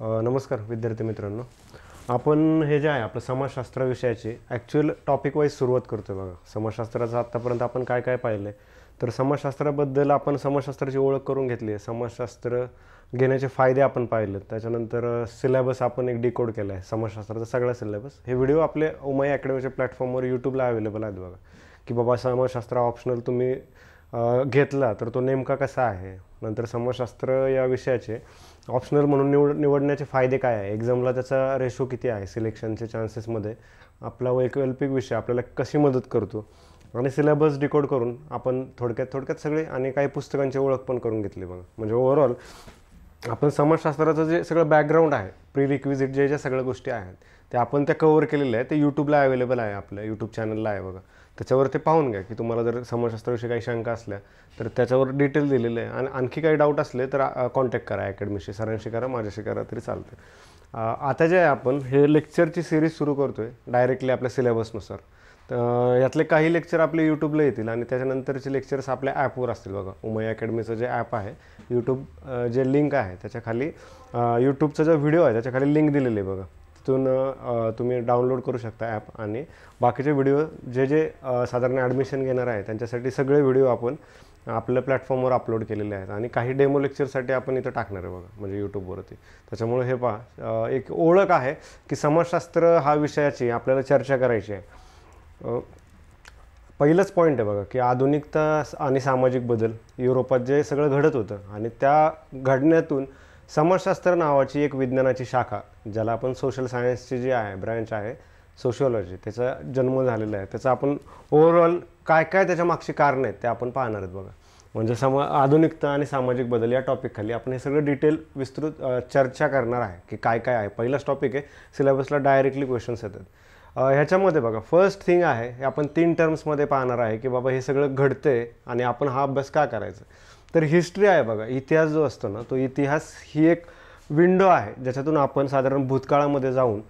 नमस्कार विद्यार्थी मित्रांनो. आपण हे जे आहे आपलं समाजशास्त्र विषयाची ॲक्च्युअल टॉपिक वाईज सुरुवात करतो बघा. समाजशास्त्राचं आत्तापर्यंत आपण काय काय पाहिलं आहे, तर समाजशास्त्राबद्दल आपण समाजशास्त्राची ओळख करून घेतली आहे, समाजशास्त्र घेण्याचे फायदे आपण पाहिले, त्याच्यानंतर सिलेबस आपण एक डिकोड केला आहे समाजशास्त्राचा सगळा सिलेबस. हे व्हिडिओ आपले उमाई अकॅडमीच्या प्लॅटफॉर्मवर यूट्यूबला अवेलेबल आहेत बघा, की बाबा समाजशास्त्र ऑप्शनल तुम्ही घेतला तर तो नेमका कसा आहे, नंतर समाजशास्त्र या विषयाचे ऑप्शनल म्हणून निवडण्याचे फायदे काय आहे, एक्झामला त्याचा रेशो किती आहे, सिलेक्शनचे चान्सेसमध्ये आपला वैकल्पिक विषय आपल्याला कशी मदत करतो, आणि सिलेबस डिकोड करून आपण थोडक्यात सगळे आणि काही पुस्तकांची ओळख पण करून घेतली बघा. म्हणजे ओव्हरऑल आपण समाजशास्त्राचं जे सगळं बॅकग्राऊंड आहे, प्री रिक्विजिट ज्या सगळ्या गोष्टी आहेत त्या आपण त्या कव्हर केलेल्या आहे. ते यूट्यूबला अवेलेबल आहे, आपल्या यूट्यूब चॅनलला आहे बघा. त्याच्यावर ते पाहून घ्या, की तुम्हाला जर समाजशास्त्राविषयी काही शंका असल्या तर त्याच्यावर डिटेल दिलेले आहे. आणि आणखी काही डाऊट असले तर कॉन्टॅक्ट करा अकॅडमीशी, सरांशी करा, माझ्याशी करा तरी चालतं. आता जे आहे आपण हे लेक्चरची सिरीज सुरू करतो आहे डायरेक्टली आपल्या सिलेबसनुसार. तर यातले काही लेक्चर आपले यूट्यूबला येतील आणि त्याच्यानंतरचे लेक्चर्स आपल्या ॲपवर असतील बघा. उमाई अकॅडमीचं जे ॲप आहे, यूट्यूब जे लिंक आहे त्याच्या खाली यूट्यूबचा जो व्हिडिओ आहे त्याच्या खाली लिंक दिलेली आहे बघा. तिथून तुम्ही डाउनलोड करू शकता ॲप. आणि बाकीचे व्हिडिओ जे साधारण ॲडमिशन घेणार आहे त्यांच्यासाठी सगळे व्हिडिओ आपण आपल्या प्लॅटफॉर्मवर अपलोड केलेले आहेत. आणि काही डेमो लेक्चरसाठी आपण इथं टाकणार आहे बघा, म्हणजे यूट्यूबवरती. त्याच्यामुळे हे पहा, एक ओळख आहे की समाजशास्त्र हा विषयाची आपल्याला चर्चा करायची आहे. पहिलंच पॉईंट आहे बघा, की आधुनिकता आणि सामाजिक बदल युरोपात जे सगळं घडत होतं आणि त्या घडण्यातून समाजशास्त्र नावाची एक विज्ञानाची शाखा, ज्याला आपण सोशल सायन्सची जी आहे ब्रँच आहे सोशिओलॉजी, त्याचा जन्म झालेला आहे. त्याचा आपण ओव्हरऑल काय काय त्याच्या मागची कारणं आहेत ते आपण पाहणार आहेत बघा. म्हणजे आधुनिकता आणि सामाजिक बदल या टॉपिक खाली आपण हे सगळं डिटेल विस्तृत चर्चा करणार आहे की काय काय आहे. पहिलाच टॉपिक आहे, सिलेबसला डायरेक्टली क्वेश्चन्स येतात. ह्याच्यामध्ये बघा फर्स्ट थिंग आहे, हे आपण 3 टर्म्समध्ये पाहणार आहे की बाबा हे सगळं घडतंय आणि आपण हा अभ्यास का करायचा. तर हिस्ट्री आहे बघा, इतिहास जो असतो ना, तो इतिहास ही एक विंडो आहे ज्याच्यातून आपण साधारण भूतकाळामध्ये जाऊन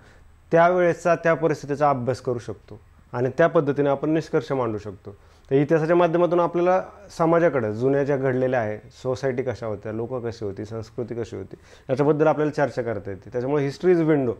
त्यावेळेचा त्या परिस्थितीचा अभ्यास करू शकतो आणि त्या पद्धतीने आपण निष्कर्ष मांडू शकतो. तर इतिहासाच्या माध्यमातून आपल्याला समाजाकडे जुन्या ज्या घडलेल्या आहे, सोसायटी कशा होत्या, लोक कशी होती, संस्कृती कशी होती, याच्याबद्दल आपल्याला चर्चा करता येते. त्याच्यामुळे हिस्ट्री इज विंडो.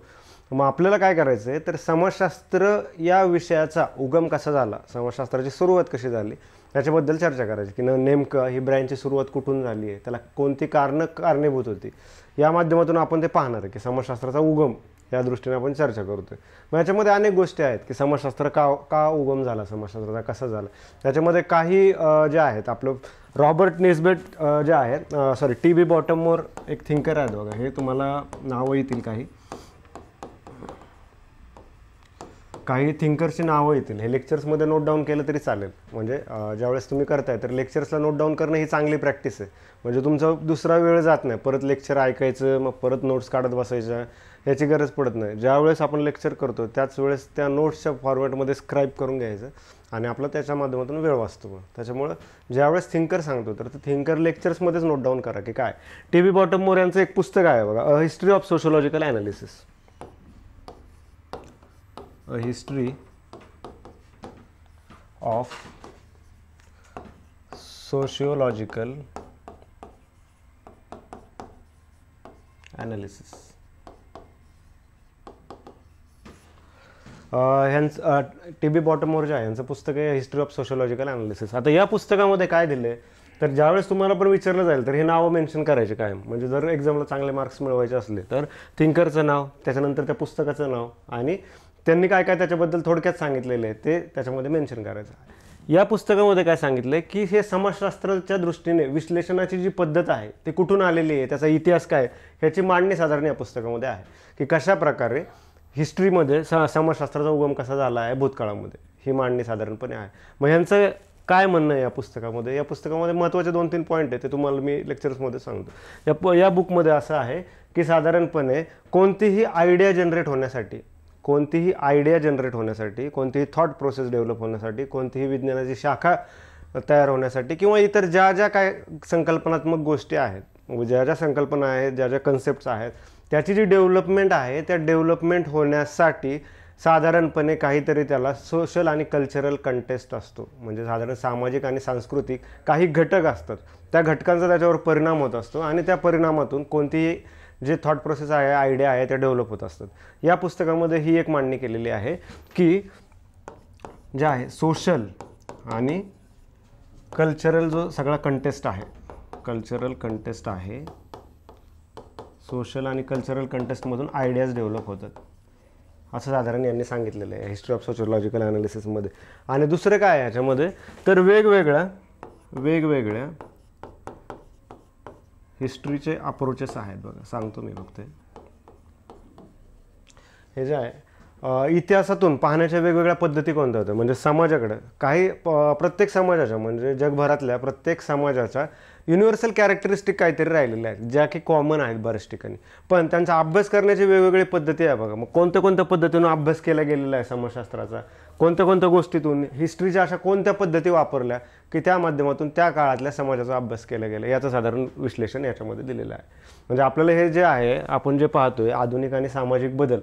मग आपल्याला काय करायचं आहे, तर समाजशास्त्र या विषयाचा उगम कसा झाला, समाजशास्त्राची सुरुवात कशी झाली याच्याबद्दल चर्चा करायची, की नेमकं ही ब्रँचची सुरुवात कुठून झाली आहे, त्याला कोणती कारणीभूत होती, या माध्यमातून आपण ते पाहणार आहे की समाजशास्त्राचा उगम या दृष्टीने आपण चर्चा करतोय. मग याच्यामध्ये अनेक गोष्टी आहेत की समाजशास्त्र का उगम झाला, समाजशास्त्राचा कसा झाला. त्याच्यामध्ये काही जे आहेत आपलं रॉबर्ट नेस्बेट जे आहेत, टी.बी. बॉटममोर एक थिंकर आहेत बघा. हे तुम्हाला नावं येतील, काही थिंकर्सची नावं येतील. हे लेक्चर्समध्ये नोट डाऊन केलं तरी चालेल. म्हणजे ज्यावेळेस तुम्ही करताय तर लेक्चर्सला नोट डाऊन करणं ही चांगली प्रॅक्टिस आहे. म्हणजे तुमचा दुसरा वेळ जात नाही, परत लेक्चर ऐकायचं मग परत नोट्स काढत बसायच्या, याची गरज पडत नाही. ज्यावेळेस आपण लेक्चर करतो त्याच वेळेस त्या नोट्सच्या फॉर्मॅटमध्ये स्क्राईब करून घ्यायचं आणि आपला त्याच्या माध्यमातून वेळ वाचतो. त्याच्यामुळं ज्यावेळेस थिंकर सांगतो तर ते थिंकर लेक्चर्समध्येच नोट डाऊन करा की काय. टी.बी. बॉटममोर यांचं एक पुस्तक आहे बघा, a history of sociological analysis. A history of sociological analysis. ह्यांचं टी.बी. बॉटममोर जे आहे यांचं पुस्तक आहे हिस्ट्री ऑफ सोशिओलॉजिकल ॲनालिसिस. आता या पुस्तकामध्ये काय दिलं आहे, तर ज्यावेळेस तुम्हाला पण विचारलं जाईल तर हे नावं मेन्शन करायचे कायम. म्हणजे जर एक्झामला चांगले मार्क्स मिळवायचे असले तर थिंकरचं नाव, त्याच्यानंतर त्या पुस्तकाचं नाव आणि त्यांनी काय काय त्याच्याबद्दल थोडक्यात सांगितलेलं आहे ते त्याच्यामध्ये मेन्शन करायचं. या पुस्तकामध्ये काय सांगितलं आहे की हे समाजशास्त्राच्या दृष्टीने विश्लेषणाची जी पद्धत आहे ते कुठून आलेली आहे, त्याचा इतिहास काय, ह्याची मांडणी साधारण या पुस्तकामध्ये आहे. की कशा प्रकारे हिस्ट्रीमध्ये समाजशास्त्राचा उगम कसा झाला आहे भूतकाळामध्ये, ही मांडणी साधारणपणे आहे. मग ह्यांचं काय म्हणणं आहे या पुस्तकामध्ये. या पुस्तकामध्ये महत्त्वाचे 2-3 पॉईंट आहे, ते तुम्हाला मी लेक्चर्समध्ये सांगतो. या बुकमध्ये असं आहे की साधारणपणे कोणतीही आयडिया जनरेट होण्यासाठी, कोणतीही थॉट प्रोसेस डेव्हलप होण्यासाठी, कोणतीही विज्ञानाची शाखा तयार होण्यासाठी किंवा इतर ज्या काय संकल्पनात्मक गोष्टी आहेत, ज्या संकल्पना आहेत, ज्या कन्सेप्ट्स आहेत, त्याची जी डेव्हलपमेंट आहे त्या डेव्हलपमेंट होण्यासाठी साधारणपणे काहीतरी त्याला सोशल आणि कल्चरल कंटेस्ट असतो. म्हणजे साधारण सामाजिक आणि सांस्कृतिक काही घटक असतात, त्या घटकांचा त्याच्यावर परिणाम होत असतो आणि त्या परिणामातून कोणतीही जे थॉट प्रोसेस आहे, आयडिया आहे, ते डेव्हलप होत असतात. या पुस्तकामध्ये ही एक मांडणी केलेली आहे की जे आहे सोशल आणि कल्चरल जो सगळा कंटेस्ट आहे, कल्चरल कंटेस्ट आहे, सोशल आणि कल्चरल कंटेस्टमधून आयडियाज डेव्हलप होतात, असं साधारण यांनी सांगितलेलं आहे हिस्ट्री ऑफ सोशिओलॉजिकल ॲनालिसिसमध्ये. आणि दुसरं काय आहे याच्यामध्ये, तर वेगवेगळ्या हिस्ट्रीचे अप्रोचेस आहेत बघा. सांगतो मी फक्त हे जे आहे इतिहासातून पाहण्याच्या वेगवेगळ्या पद्धती कोणत्या होत्या. म्हणजे समाजाकडे काही प्रत्येक समाजाच्या म्हणजे जगभरातल्या प्रत्येक समाजाच्या युनिव्हर्सल कॅरेक्टरिस्टिक काहीतरी राहिलेल्या आहेत, ज्या की कॉमन आहेत बऱ्याच ठिकाणी, पण त्यांचा अभ्यास करण्याची वेगवेगळी पद्धती आहे बघा. मग कोणत्या पद्धतीनं अभ्यास केला गेलेला आहे समाजशास्त्राचा, कोणत्या गोष्टीतून, हिस्ट्रीच्या अशा कोणत्या पद्धती वापरल्या की त्या माध्यमातून त्या काळातल्या समाजाचा अभ्यास केला गेला, याचं साधारण विश्लेषण याच्यामध्ये दिलेलं आहे. म्हणजे आपल्याला हे जे आहे आपण जे पाहतोय आधुनिक आणि सामाजिक बदल,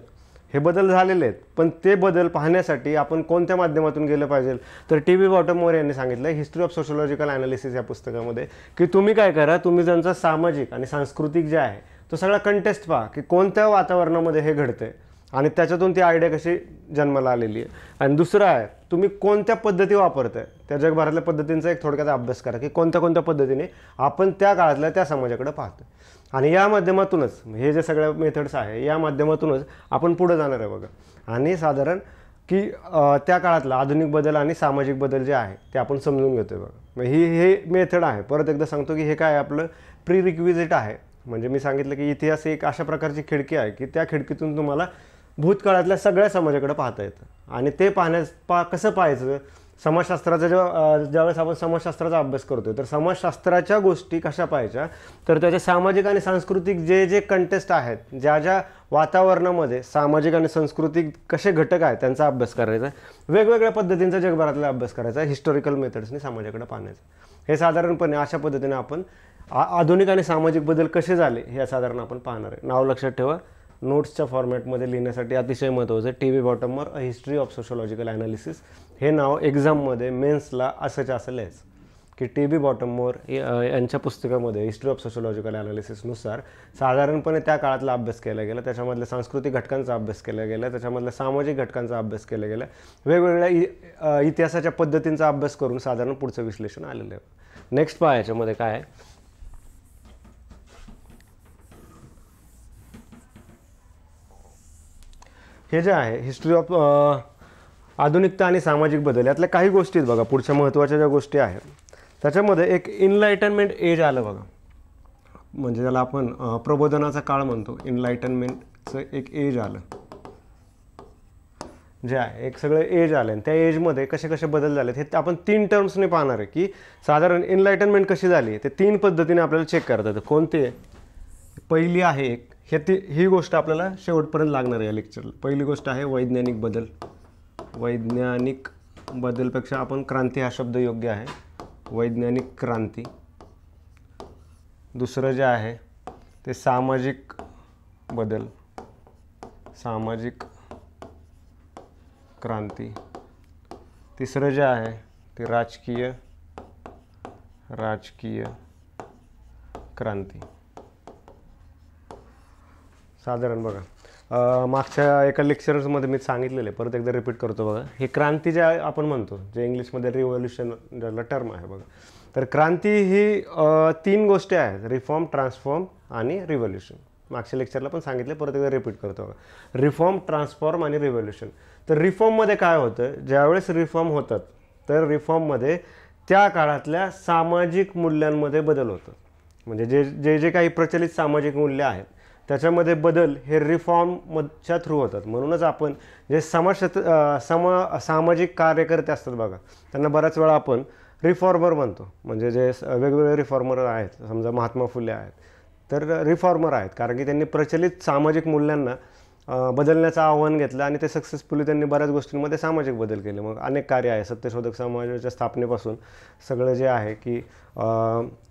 हे बदल झालेले आहेत, पण ते बदल पाहण्यासाठी आपण कोणत्या माध्यमातून गेलं पाहिजे, तर टी.बी. बॉटममोर यांनी सांगितलं हिस्ट्री ऑफ सोशिओलॉजिकल ॲनालिसिस या पुस्तकामध्ये की तुम्ही काय करा, तुम्ही त्यांचा सामाजिक आणि सांस्कृतिक जे आहे तो सगळा कंटेस्ट पहा की कोणत्या वातावरणामध्ये हे घडतंय आणि त्याच्यातून ती आयडिया कशी जन्माला आलेली आहे. आणि दुसरं आहे तुम्ही कोणत्या पद्धती वापरताय, त्या जगभरातल्या पद्धतींचा एक थोडक्यात अभ्यास करा की कोणत्या पद्धतीने आपण त्या काळातल्या त्या समाजाकडे पाहतो. आणि या माध्यमातूनच हे जे सगळ्या मेथड्स आहे या माध्यमातूनच आपण पुढे जाणार आहे बघा. आणि साधारण की त्या काळातला आधुनिक बदल आणि सामाजिक बदल जे आहे ते आपण समजून घेतोय बघा. मग हे मेथड आहे. परत एकदा सांगतो की हे काय आपलं प्री रिक्विजिट आहे. म्हणजे मी सांगितलं की इतिहास एक अशा प्रकारची खिडकी आहे की त्या खिडकीतून तुम्हाला भूतकाळातल्या सगळ्या समाजाकडे पाहता येतं. आणि ते कसं पाहायचं, समाजशास्त्राचा ज्यावेळेस आपण समाजशास्त्राचा अभ्यास करतोय तर समाजशास्त्राच्या गोष्टी कशा पाहायच्या, तर त्याचे सामाजिक आणि सांस्कृतिक जे कंटेस्ट आहेत, ज्या वातावरणामध्ये सामाजिक आणि सांस्कृतिक कसे घटक आहेत त्यांचा अभ्यास करायचा, वेगवेगळ्या पद्धतींचा जगभरातला अभ्यास करायचा, हिस्टॉरिकल मेथड्सनी समाजाकडे पाहण्याचा. हे साधारणपणे अशा पद्धतीने आपण आधुनिक आणि सामाजिक बदल कसे झाले हे साधारण आपण पाहणार आहे. नाव लक्षात ठेवा, नोट्सच्या फॉर्मॅटमध्ये लिहिण्यासाठी अतिशय महत्त्वाचं आहे. T B. Bottomore a history of sociological analysis हे नाव एक्झाममध्ये मेन्सला असं लिहायचं की टी.बी. बॉटममोर यांच्या पुस्तकामध्ये हिस्ट्री ऑफ सोशिओलॉजिकल ॲनालिसिसनुसार साधारणपणे त्या काळातला अभ्यास केला गेला, त्याच्यामधल्या सांस्कृतिक घटकांचा अभ्यास केला गेला, त्याच्यामधल्या सामाजिक घटकांचा अभ्यास केला गेला, वेगवेगळ्या इतिहासाच्या पद्धतींचा अभ्यास करून साधारण पुढचं विश्लेषण आलेलं आहे. नेक्स्ट पहा याच्यामध्ये काय आहे, हे जे आहे हिस्ट्री ऑफ आधुनिकता आणि सामाजिक बदल यातल्या काही गोष्टी आहेत बघा. पुढच्या महत्त्वाच्या ज्या गोष्टी आहेत त्याच्यामध्ये एक इनलाइटनमेंट एज आलं बघा. म्हणजे त्याला आपण प्रबोधनाचा काळ म्हणतो. इनलाइटनमेंटचं एक एज आलं जे आहे, एक सगळं एज आलं. आणि त्या एजमध्ये कसे बदल झालेत हे आपण 3 टर्म्सने पाहणार आहे की साधारण इनलाइटनमेंट कशी झाली ते 3 पद्धतीने आपल्याला चेक करता येतं. कोणते, पहिली आहे एक, ही गोष्ट आपल्याला शेवटपर्यंत लागणार आहे या लेक्चरला. पहिली गोष्ट आहे वैज्ञानिक बदल. वैज्ञानिक बदलपेक्षा आपण क्रांती हा शब्द योग्य आहे, वैज्ञानिक क्रांती. दुसरं जे आहे ते सामाजिक बदल, सामाजिक क्रांती. तिसरं जे आहे ते राजकीय क्रांती. साधारण बघा मागच्या एका लेक्चर्समध्ये मी सांगितलेलं आहे, परत एकदा रिपीट करतो बघा. हे क्रांती जे आपण म्हणतो, जे इंग्लिशमध्ये रिव्होल्युशन ज्याला टर्म आहे बघा, तर क्रांती ही 3 गोष्टी आहेत, रिफॉर्म, ट्रान्सफॉर्म आणि रिव्होल्युशन. मागच्या लेक्चरला पण सांगितले, परत एकदा रिपीट करतो बघा. रिफॉर्म, ट्रान्सफॉर्म आणि रिव्होल्युशन. तर रिफॉर्ममध्ये काय होतं, ज्यावेळेस रिफॉर्म होतात तर रिफॉर्ममध्ये त्या काळातल्या सामाजिक मूल्यांमध्ये बदल होतात. म्हणजे जे काही प्रचलित सामाजिक मूल्य आहेत त्याच्यामध्ये बदल हे रिफॉर्मच्या थ्रू होतात. म्हणूनच आपण जे सामाजिक कार्यकर्ते असतात बघा, त्यांना बऱ्याच वेळा आपण रिफॉर्मर म्हणतो. म्हणजे जे वेगवेगळे रिफॉर्मर आहेत, समजा महात्मा फुले आहेत तर रिफॉर्मर आहेत, कारण की त्यांनी प्रचलित सामाजिक मूल्यांना बदलण्याचं आव्हान घेतलं आणि ते सक्सेसफुली त्यांनी बऱ्याच गोष्टींमध्ये सामाजिक बदल केले. मग अनेक कार्य आहे, सत्यशोधक समाजाच्या स्थापनेपासून सगळं जे आहे की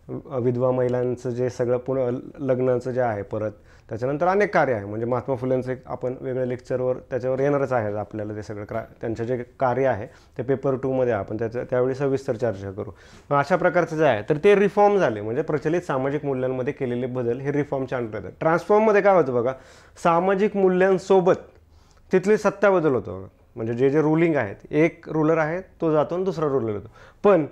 विधवा महिलांचं जे सगळं पुन्हा लग्नाचं जे आहे परत, त्याच्यानंतर अनेक कार्य आहे. म्हणजे महात्मा फुलेंचं एक आपण वेगळ्या लेक्चरवर त्याच्यावर येणारच आहे आपल्याला. ते सगळं त्यांचं जे कार्य आहे ते पेपर 2मध्ये आपण त्यावेळी सविस्तर चर्चा करू. मग अशा प्रकारचं जे आहे तर ते रिफॉर्म झाले, म्हणजे प्रचलित सामाजिक मूल्यांमध्ये केलेले बदल हे रिफॉर्मच्या अंतर्गत आहेत. ट्रान्सफॉर्ममध्ये काय होतं बघा, सामाजिक मूल्यांसोबत तिथली सत्ता बदल होतो बघा. म्हणजे जे जे रूलिंग आहेत, एक रूलर आहे तो जातो आणि दुसरा रूलर येतो, पण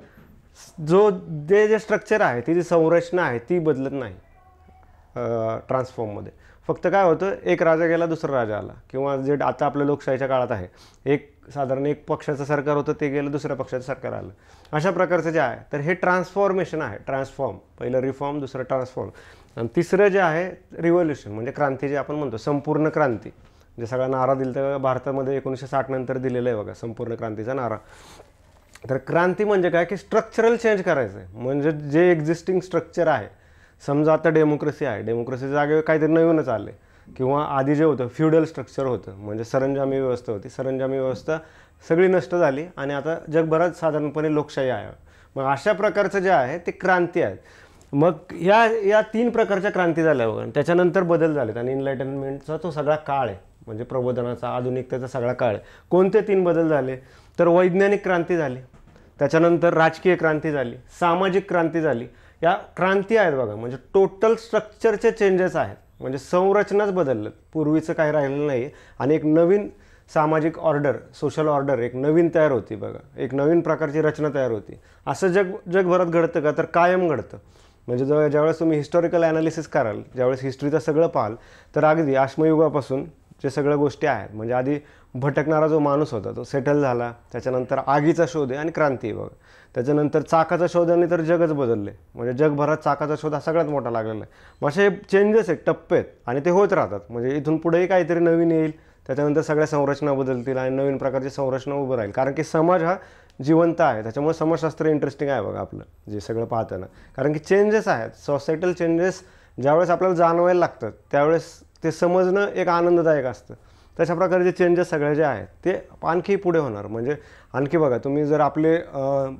जे स्ट्रक्चर आहे, ती जी संरचना आहे ती बदलत नाही ट्रान्सफॉर्ममध्ये. फक्त काय होतं, एक राजा गेला दुसरा राजा आला, किंवा जे आता आपल्या लोकशाहीच्या काळात आहे साधारण एक पक्षाचं सरकार होतं, ते गेलं दुसऱ्या पक्षाचं सरकार आलं. अशा प्रकारचं जे आहे तर हे ट्रान्सफॉर्मेशन आहे. ट्रान्सफॉर्म, पहिलं रिफॉर्म, दुसरं ट्रान्सफॉर्म, आणि तिसरं जे आहे रिव्होल्युशन, म्हणजे क्रांती जे आपण म्हणतो, संपूर्ण क्रांती. जे सगळा नारा दिला तर भारतामध्ये 1960 नंतर दिलेला आहे बघा, संपूर्ण क्रांतीचा नारा. तर क्रांती म्हणजे काय की स्ट्रक्चरल चेंज करायचं आहे. म्हणजे जे एक्झिस्टिंग स्ट्रक्चर आहे, समजा आता डेमोक्रेसी आहे, डेमोक्रेसी जागेवर काहीतरी नवीनच आले, किंवा आधी जे होतं फ्युडल स्ट्रक्चर होतं, म्हणजे सरंजामी व्यवस्था होती, सरंजामी व्यवस्था सगळी नष्ट झाली आणि आता जगभरात साधारणपणे लोकशाही आहे. मग अशा प्रकारचं जे आहे ते क्रांती आहेत. मग या 3 प्रकारच्या क्रांती झाल्या बघा. त्याच्यानंतर बदल झालेत आणि इनलाइटनमेंटचा तो सगळा काळ आहे, म्हणजे प्रबोधनाचा, आधुनिकतेचा सगळा काळ आहे. कोणते 3 बदल झाले तर वैज्ञानिक क्रांती झाली, त्याच्यानंतर राजकीय क्रांती झाली, सामाजिक क्रांती झाली. या क्रांती आहेत बघा, म्हणजे टोटल स्ट्रक्चरचे चेंजेस आहेत, म्हणजे संरचनाच बदललं, पूर्वीचं काही राहिलेलं नाही. आणि एक नवीन सामाजिक ऑर्डर, सोशल ऑर्डर एक नवीन तयार होती बघा, एक नवीन प्रकारची रचना तयार होती. असं जगभरात घडतं का तर कायम घडतं. म्हणजे ज्यावेळेस तुम्ही हिस्टॉरिकल ॲनालिसिस कराल, ज्यावेळेस हिस्ट्रीचं सगळं पाहाल, तर अगदी अश्मयुगापासून जे सगळ्या गोष्टी आहेत, म्हणजे आधी भटकणारा जो माणूस होता तो सेटल झाला, त्याच्यानंतर आगीचा शोध आहे आणि क्रांती बघा, त्याच्यानंतर चाकाचा शोधाने तर जगच बदलले. म्हणजे जगभरात चाकाचा शोध हा सगळ्यात मोठा लागलेला आहे. मग असे चेंजेस आहेत, टप्पे आहेत, आणि ते होत राहतात. म्हणजे इथून पुढेही काहीतरी नवीन येईल, त्याच्यानंतर सगळ्या संरचना बदलतील आणि नवीन प्रकारची संरचना उभं राहील. कारण की समाज हा जिवंत आहे, त्याच्यामुळे समाजशास्त्र इंटरेस्टिंग आहे बघा आपलं जे सगळं पाहताना. कारण की चेंजेस आहेत, सोसायटल चेंजेस ज्यावेळेस आपल्याला जाणवायला लागतात त्यावेळेस ते समजणं एक आनंददायक असतं. तशा प्रकारचे चेंजेस सगळे जे आहेत ते आणखी पुढे होणार. म्हणजे आणखी बघा, तुम्ही जर आपले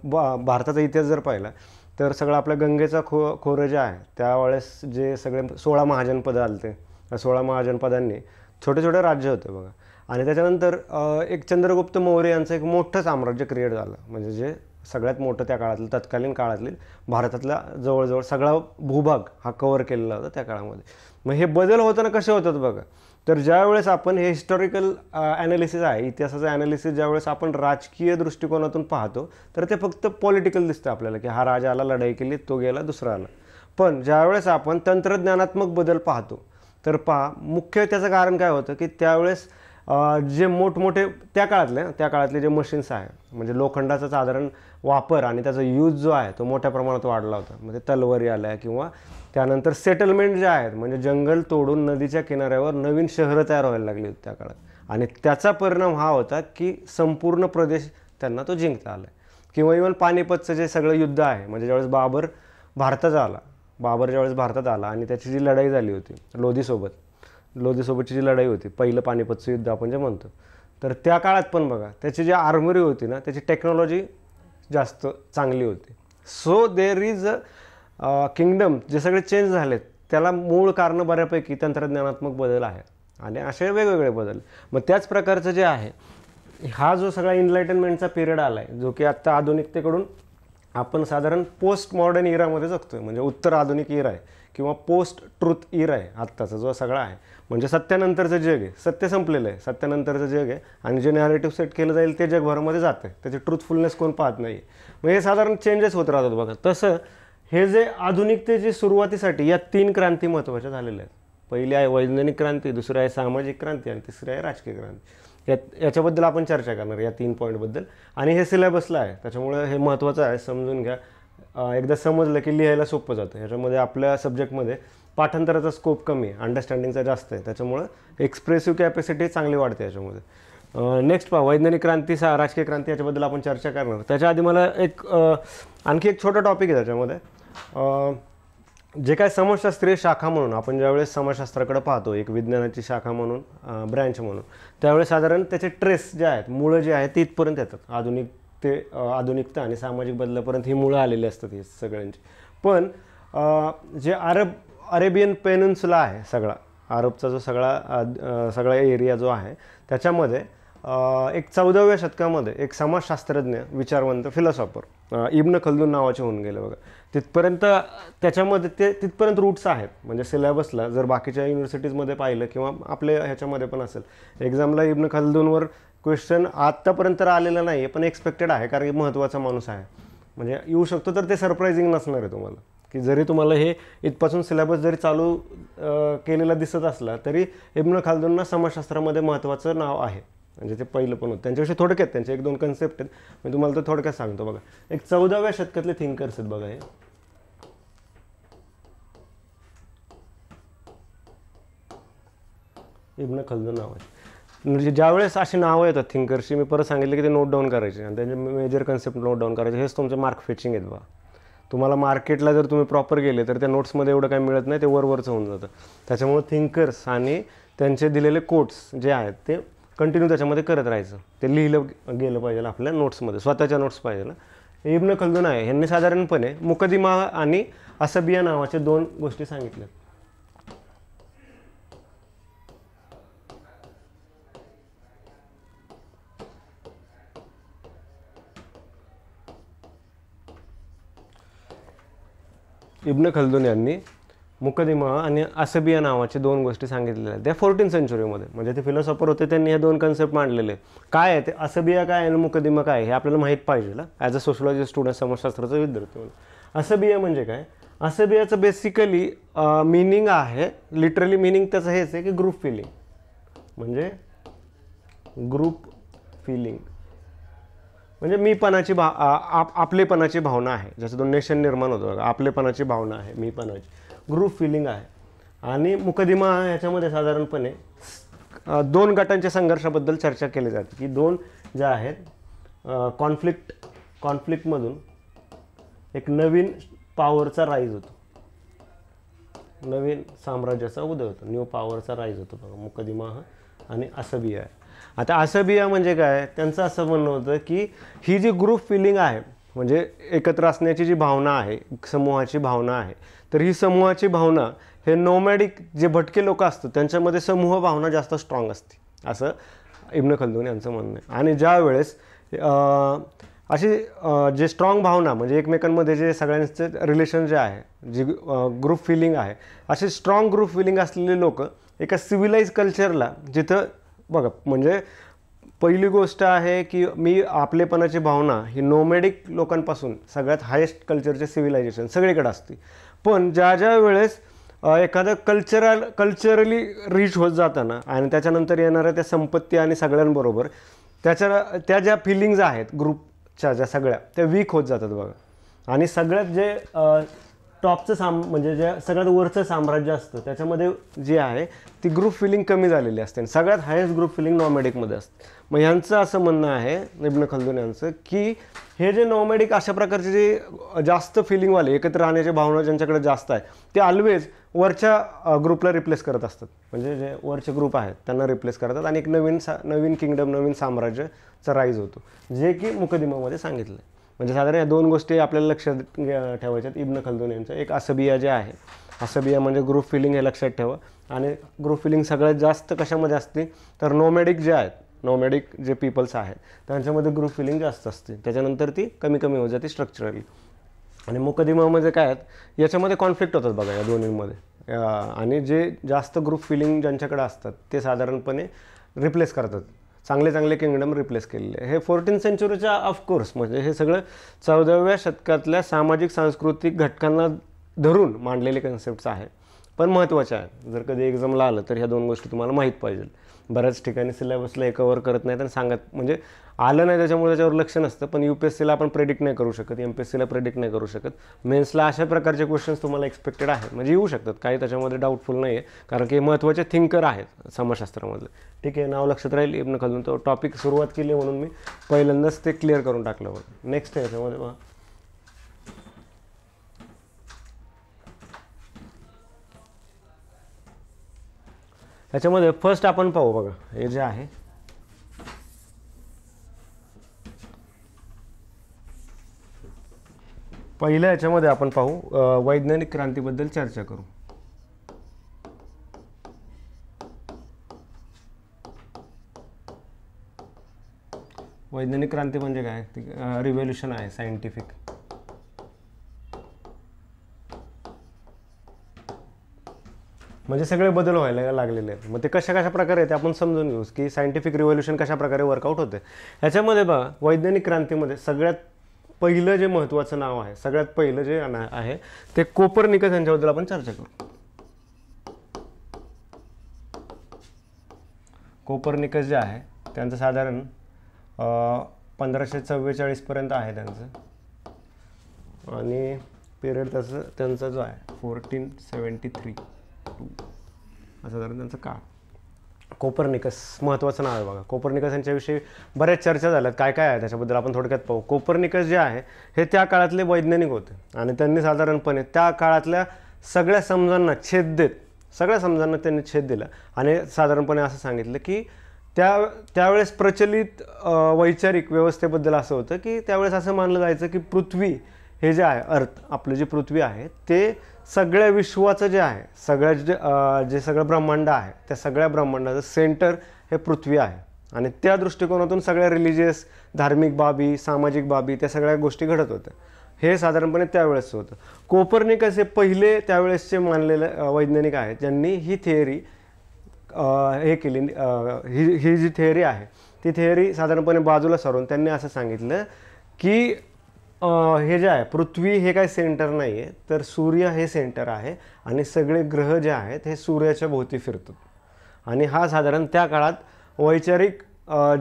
भारताचा इतिहास जर पाहिला तर सगळं आपल्या गंगेचा खोरं जे आहे त्यावेळेस जे सगळे 16 महाजनपदं आलते, 16 महाजनपदांनी छोटे छोटे राज्य होते बघा. आणि त्याच्यानंतर एक चंद्रगुप्त मौर्य यांचं एक मोठं साम्राज्य क्रिएट झालं, म्हणजे जे सगळ्यात मोठं त्या काळातलं, तत्कालीन काळातली भारतातला जवळजवळ सगळा भूभाग हा कव्हर केलेला होता त्या काळामध्ये. मग हे बदल होताना कसे होतात बघा, तर ज्यावेळेस आपण हे हिस्टॉरिकल ॲनालिसिस आहे, इतिहासाचं ॲनालिसिस ज्यावेळेस आपण राजकीय दृष्टिकोनातून पाहतो तर ते फक्त पॉलिटिकल दिसतं आपल्याला, की हा राजा आला, लढाई केली, तो गेला, दुसरा आला. पण ज्यावेळेस आपण तंत्रज्ञानात्मक बदल पाहतो तर मुख्य त्याचं कारण काय होतं की त्यावेळेस जे मोठमोठे त्या काळातले जे मशीन्स आहे, म्हणजे लोखंडाचा साधारण वापर आणि त्याचा यूज जो आहे तो मोठ्या प्रमाणात वाढला होता. म्हणजे तलवारी आल्या, किंवा त्यानंतर सेटलमेंट जे आहेत, म्हणजे जंगल तोडून नदीच्या किनाऱ्यावर नवीन शहरं तयार व्हायला लागली होती त्या काळात. आणि त्याचा परिणाम हा होता की संपूर्ण प्रदेश त्यांना तो जिंकता आला. किंवा इव्हन पानिपतचं जे सगळं युद्ध आहे, म्हणजे ज्यावेळेस बाबर ज्यावेळेस भारतात आला आणि त्याची जी लढाई झाली होती लोधीसोबतची जी लढाई होती, पहिलं पानिपतचं युद्ध आपण जे म्हणतो, तर त्या काळात पण बघा त्याची जी आर्मरी होती ना, त्याची टेक्नॉलॉजी जास्त चांगली होती. So there is a kingdom, जे सगळे चेंज झालेत त्याला मूळ कारण बऱ्यापैकी तंत्रज्ञानात्मक बदल आहे आणि असे वेगवेगळे बदल. मग त्याच प्रकारचं जे आहे, हा जो सगळा इनलाइटनमेंटचा पिरियड आला आहे, जो की आत्ता आधुनिकतेकडून आपण साधारण पोस्ट मॉडर्न इरामध्ये जगतोय, म्हणजे उत्तर आधुनिक इरा आहे किंवा पोस्ट ट्रुथ इरा आहे आत्ताचा जो सगळा आहे. म्हणजे सत्यानंतरचं जग आहे, सत्य संपलेलं आहे, सत्यानंतरचं जग आहे, आणि जे नॅरेटिव्ह सेट केलं जाईल ते जगभरामध्ये जातं, त्याची ट्रूथफुलनेस कोण पाहत नाही. मग हे साधारण चेंजेस होत राहतात बघा. तसं हे जे आधुनिकतेची सुरुवातीसाठी या 3 क्रांती महत्त्वाच्या झालेल्या आहेत. पहिली आहे वैज्ञानिक क्रांती, दुसरी आहे सामाजिक क्रांती, आणि तिसरी आहे राजकीय क्रांती. याच्याबद्दल आपण चर्चा करणार या 3 पॉईंटबद्दल. आणि हे सिलेबसला आहे, त्याच्यामुळे हे महत्त्वाचं आहे, समजून घ्या. एकदा समजलं की लिहायला सोपं जातं. ह्याच्यामध्ये आपल्या सब्जेक्टमध्ये पाठांतराचा स्कोप कमी आहे, अंडरस्टँडिंगचा जास्त आहे, त्याच्यामुळं एक्सप्रेसिव्ह कॅपॅसिटी चांगली वाढते याच्यामध्ये. नेक्स्ट वैज्ञानिक क्रांती, राजकीय क्रांती, याच्याबद्दल आपण चर्चा करणार. त्याच्या आधी मला आणखी एक छोटा टॉपिक आहे त्याच्यामध्ये. जे काय समाजशास्त्रीय शाखा म्हणून आपण ज्यावेळेस समाजशास्त्राकडे पाहतो, एक विज्ञानाची शाखा म्हणून, ब्रँच म्हणून, त्यावेळेस साधारण त्याचे ट्रेस जे आहेत, मुळं जे आहेत ती इथपर्यंत येतात. आधुनिकता आणि सामाजिक बदलापर्यंत ही मुळं आलेली असतात ही सगळ्यांची. पण जे अरेबियन पेनिन्सुला आहे सगळा, अरबचा जो सगळा एरिया जो आहे त्याच्यामध्ये एक 14व्या शतकामध्ये एक समाजशास्त्रज्ञ, विचारवंत, फिलॉसॉफर इब्न खल्दून नावाचे होऊन गेले बघा. तिथपर्यंत त्याच्यामध्ये तिथपर्यंत रूट्स आहेत. म्हणजे सिलेबसला जर बाकीच्या युनिव्हर्सिटीजमध्ये पाहिलं किंवा आपल्या ह्याच्यामध्ये पण असेल, एक्झामला इब्न खल्दूनवर क्वेश्चन आत्तापर्यंत आलेलं नाही आहे, पण एक्सपेक्टेड आहे कारण की महत्त्वाचा माणूस आहे. म्हणजे येऊ शकतो, तर ते सरप्रायझिंग नसणार आहे तुम्हाला, की जरी तुम्हाला हे इथपासून सिलेबस जरी चालू केलेला दिसत असला तरी इब्न खल्दूनना समाजशास्त्रामध्ये महत्त्वाचं नाव आहे. म्हणजे ते पहिलं पण होतं. त्यांच्याविषयी थोडक्यात त्यांचे 1-2 कन्सेप्ट आहेत, मी तुम्हाला तर थोडक्यात सांगतो बघा. एक 14व्या शतकातले थिंकर्स आहेत बघा हे. इब्न खल्दून नावाचे. म्हणजे ज्यावेळेस अशी नावं येतात थिंकर्सची, मी परत सांगितलं की ते नोट डाऊन करायचे आणि त्यांचे मेजर कन्सेप्ट नोट डाऊन करायचे. हेच तुमचे मार्क फेचिंग आहेत बघा. तुम्हाला मार्केटला जर तुम्ही प्रॉपर गेले तर त्या नोट्समध्ये एवढं काही मिळत नाही, ते वरवरचं होऊन जातं. त्याच्यामुळे थिंकर्स आणि त्यांचे दिलेले कोट्स जे आहेत ते कंटिन्यू त्याच्यामध्ये करत राहायचं. ते लिहिलं गेलं पाहिजे आपल्या नोट्समध्ये, स्वतःच्या नोट्स पाहिजे. इब्न खल्दून आहे यांनी साधारणपणे मुकदिमा आणि असबिया नावाचे 2 गोष्टी सांगितल्या. इब्न खल्दून यांनी मुकदिमा आणि असबिया नावाचे 2 गोष्टी सांगितलेल्या आहेत. त्या 14th सेंचुरीमध्ये, म्हणजे ते फिलॉसॉफर होते, त्यांनी हे 2 कन्सेप्ट मांडलेले. काय आहे ते, असबिया काय आणि मुकदिमा काय हे आपल्याला माहीत पाहिजे ॲज अ सोशलॉजी स्टुडंट, समाजशास्त्राचा विद्यार्थी म्हणून. असबिया म्हणजे काय? असबियाचं बेसिकली मिनिंग आहे, लिटरली मिनिंग त्याचं हेच आहे की ग्रुप फिलिंग. म्हणजे ग्रुप फिलिंग म्हणजे मीपणाची आपलेपणाची भावना आहे. जसं 2 नेशन निर्माण होतं बघा, आपलेपणाची भावना आहे, मीपणाची. ग्रुप फिलिंग आहे. आणि मुकदिमा ह्याच्यामध्ये साधारणपणे 2 गटांच्या संघर्षाबद्दल चर्चा केली जाते, की 2 ज्या आहेत कॉन्फ्लिक्टमधून एक नवीन पॉवरचा राईज होतो, नवीन साम्राज्याचा उदय होतो, न्यू पॉवरचा राईज होतो बघा. मुकदिमा आणि असबिया आहे. आता असबिया म्हणजे काय, त्यांचं असं म्हणणं होतं की ही जी ग्रुप फिलिंग आहे, म्हणजे एकत्र असण्याची जी भावना आहे, समूहाची भावना आहे, तर ही समूहाची भावना हे नोमॅडिक जे भटके लोक असतात त्यांच्यामध्ये समूह भावना जास्त स्ट्रॉंग असते, असं इब्न खल्दून यांचं म्हणणं आहे. आणि ज्या वेळेस अशी जे स्ट्रॉंग भावना म्हणजे एकमेकांमध्ये जे सगळ्यांचे रिलेशन जे आहे, जी ग्रुप फिलिंग आहे, असे स्ट्रॉंग ग्रुप फिलिंग असलेले लोक एका सिव्हिलाइज कल्चरला, जिथं बघा म्हणजे पहिली गोष्ट आहे की मी आपलेपणाची भावना ही नोमॅडिक लोकांपासून सगळ्यात हायेस्ट कल्चरचे सिव्हिलायझेशन सगळीकडे असते. पण ज्या वेळेस एखादं कल्चरली रिच होत जाताना आणि त्याच्यानंतर येणाऱ्या त्या संपत्ती आणि सगळ्यांबरोबर त्या ज्या फिलिंग्ज आहेत ग्रुपच्या, ज्या सगळ्या त्या वीक होत जातात बघा. आणि सगळ्यात जे टॉपचं म्हणजे जे सगळ्यात वरचं साम्राज्य असतं त्याच्यामध्ये जे आहे ती ग्रुप फिलिंग कमी झालेली असते. सगळ्यात हायेस्ट ग्रुप फिलिंग नॉमॅडिकमध्ये असते. मग यांचं असं म्हणणं आहे इब्न खल्दून यांचं की हे जे नॉमॅडिक अशा प्रकारचे जे जास्त फिलिंगवाले, एकत्र राहण्याची भावना ज्यांच्याकडे जास्त आहे, ते ऑलवेज वरच्या ग्रुपला रिप्लेस करत असतात. म्हणजे जे वरचे ग्रुप आहेत त्यांना रिप्लेस करतात आणि एक नवीन किंगडम, नवीन साम्राज्याचा राईज होतो, जे की मुकदिमामध्ये सांगितलं आहे. म्हणजे साधारण या 2 गोष्टी आपल्याला लक्षात ठेवायच्यात इब्न खल्दून यांचं. एक असबिया जे आहे, असबिया म्हणजे ग्रुप फिलिंग, हे लक्षात ठेवा. आणि ग्रुप फिलिंग सगळ्यात जास्त कशामध्ये असते तर नोमॅडिक जे आहेत, नोमॅडिक जे पीपल्स आहेत त्यांच्यामध्ये ग्रुप फिलिंग जास्त असते. त्याच्यानंतर ती कमी कमी होत जाते स्ट्रक्चरली. आणि मुकदिमामध्ये काय आहेत, याच्यामध्ये कॉन्फ्लिक्ट होतात बघा या दोन्हींमध्ये. आणि जे जास्त ग्रुप फिलिंग ज्यांच्याकडे असतात ते साधारणपणे रिप्लेस करतात, चांगले किंगडम रिप्लेस केलेले. हे 14th सेंचुरीच्या ऑफकोर्स म्हणजे हे सगळं 14व्या शतकातल्या सामाजिक सांस्कृतिक घटकांना धरून मांडलेले कन्सेप्ट्स आहे, पण महत्त्वाचे आहे. जर कधी एक्झामला आलं तर ह्या 2 गोष्टी तुम्हाला माहीत पाहिजे. बऱ्याच ठिकाणी सिलेबसला हे कव्हर करत नाहीत आणि सांगत, म्हणजे आलं नाही त्याच्यामुळे त्याच्यावर लक्ष नसतं. पण UPSCला आपण प्रेडिक्ट नाही करू शकत, MPSCला प्रेडिक्ट नाही करू शकत. मेन्सला अशा प्रकारचे क्वेश्चन्स तुम्हाला एक्सपेक्टेड आहेत, म्हणजे येऊ शकतात, काही त्याच्यामध्ये डाऊटफुल नाही आहे, कारण की महत्त्वाचे थिंकर आहेत समाजशास्त्रामधले. ठीक आहे, नाव लक्षात राहील इब्न खल्दून. तो टॉपिक सुरुवात केली म्हणून मी पहिल्यांदाच ते क्लिअर करून टाकलं होतं. नेक्स्ट आहे याच्यामध्ये बघा, ह्याच्यामध्ये फर्स्ट आपण पाहू बघा, हे जे आहे पहिल्या याच्यामध्ये आपण पाहू वैज्ञानिक क्रांतीबद्दल चर्चा करू. वैज्ञानिक क्रांती म्हणजे काय? रिव्होल्यूशन आहे सायंटिफिक. म्हणजे सगळे बदल व्हायला लागलेले आहेत. मग ते कशा कशा प्रकारे ते आपण समजून घेऊ की सायंटिफिक रिव्होल्यूशन कशा प्रकारे वर्कआउट होते. याच्यामध्ये बघा, वैज्ञानिक क्रांतीमध्ये सगळ्यात पहिलं जे महत्त्वाचं नाव आहे, सगळ्यात पहिलं जे आहे ते कोपर्निकस यांच्याबद्दल आपण चर्चा करू. कोपर्निकस जे आहे त्यांचं साधारण 1544 पर्यंत आहे त्यांचं, आणि पिरियड त्यांचा जो आहे 1473 असं साधारण त्यांचं काळ. कोपर्निकस महत्त्वाचं नाव आहे बघा. कोपर्निकस यांच्याविषयी बऱ्याच चर्चा झाल्यात. काय काय आहे त्याच्याबद्दल आपण थोडक्यात पाहू. कोपर्निकस जे आहे हे त्या काळातले वैज्ञानिक होते आणि त्यांनी साधारणपणे त्या काळातल्या सगळ्या समजांना छेद देत, सगळ्या समजांना त्यांनी छेद दिला आणि साधारणपणे असं सांगितलं की त्यावेळेस प्रचलित वैचारिक व्यवस्थेबद्दल असं होतं की त्यावेळेस असं मानलं जायचं की पृथ्वी हे जे आहे, अर्थ आपलं जे पृथ्वी आहे ते सगळ्या विश्वाचं जे आहे, जे सगळं ब्रह्मांड आहे त्या सगळ्या ब्रह्मांडाचं सेंटर हे पृथ्वी आहे. आणि त्या दृष्टिकोनातून सगळ्या रिलिजियस, धार्मिक बाबी, सामाजिक बाबी त्या सगळ्या गोष्टी घडत होत्या. हे साधारणपणे त्यावेळेस होतं. कोपर्निकस हे पहिले त्यावेळेसचे मानलेले वैज्ञानिक आहेत ज्यांनी ही थिअरी हे केली. ही जी थिअरी आहे ती थिअरी साधारणपणे बाजूला सारून त्यांनी असं सांगितलं की हे जे आहे पृथ्वी हे काही सेंटर नाही आहे, तर सूर्य हे सेंटर आहे आणि सगळे ग्रह जे आहेत हे सूर्याच्या भोवती फिरतात. आणि हा साधारण त्या काळात वैचारिक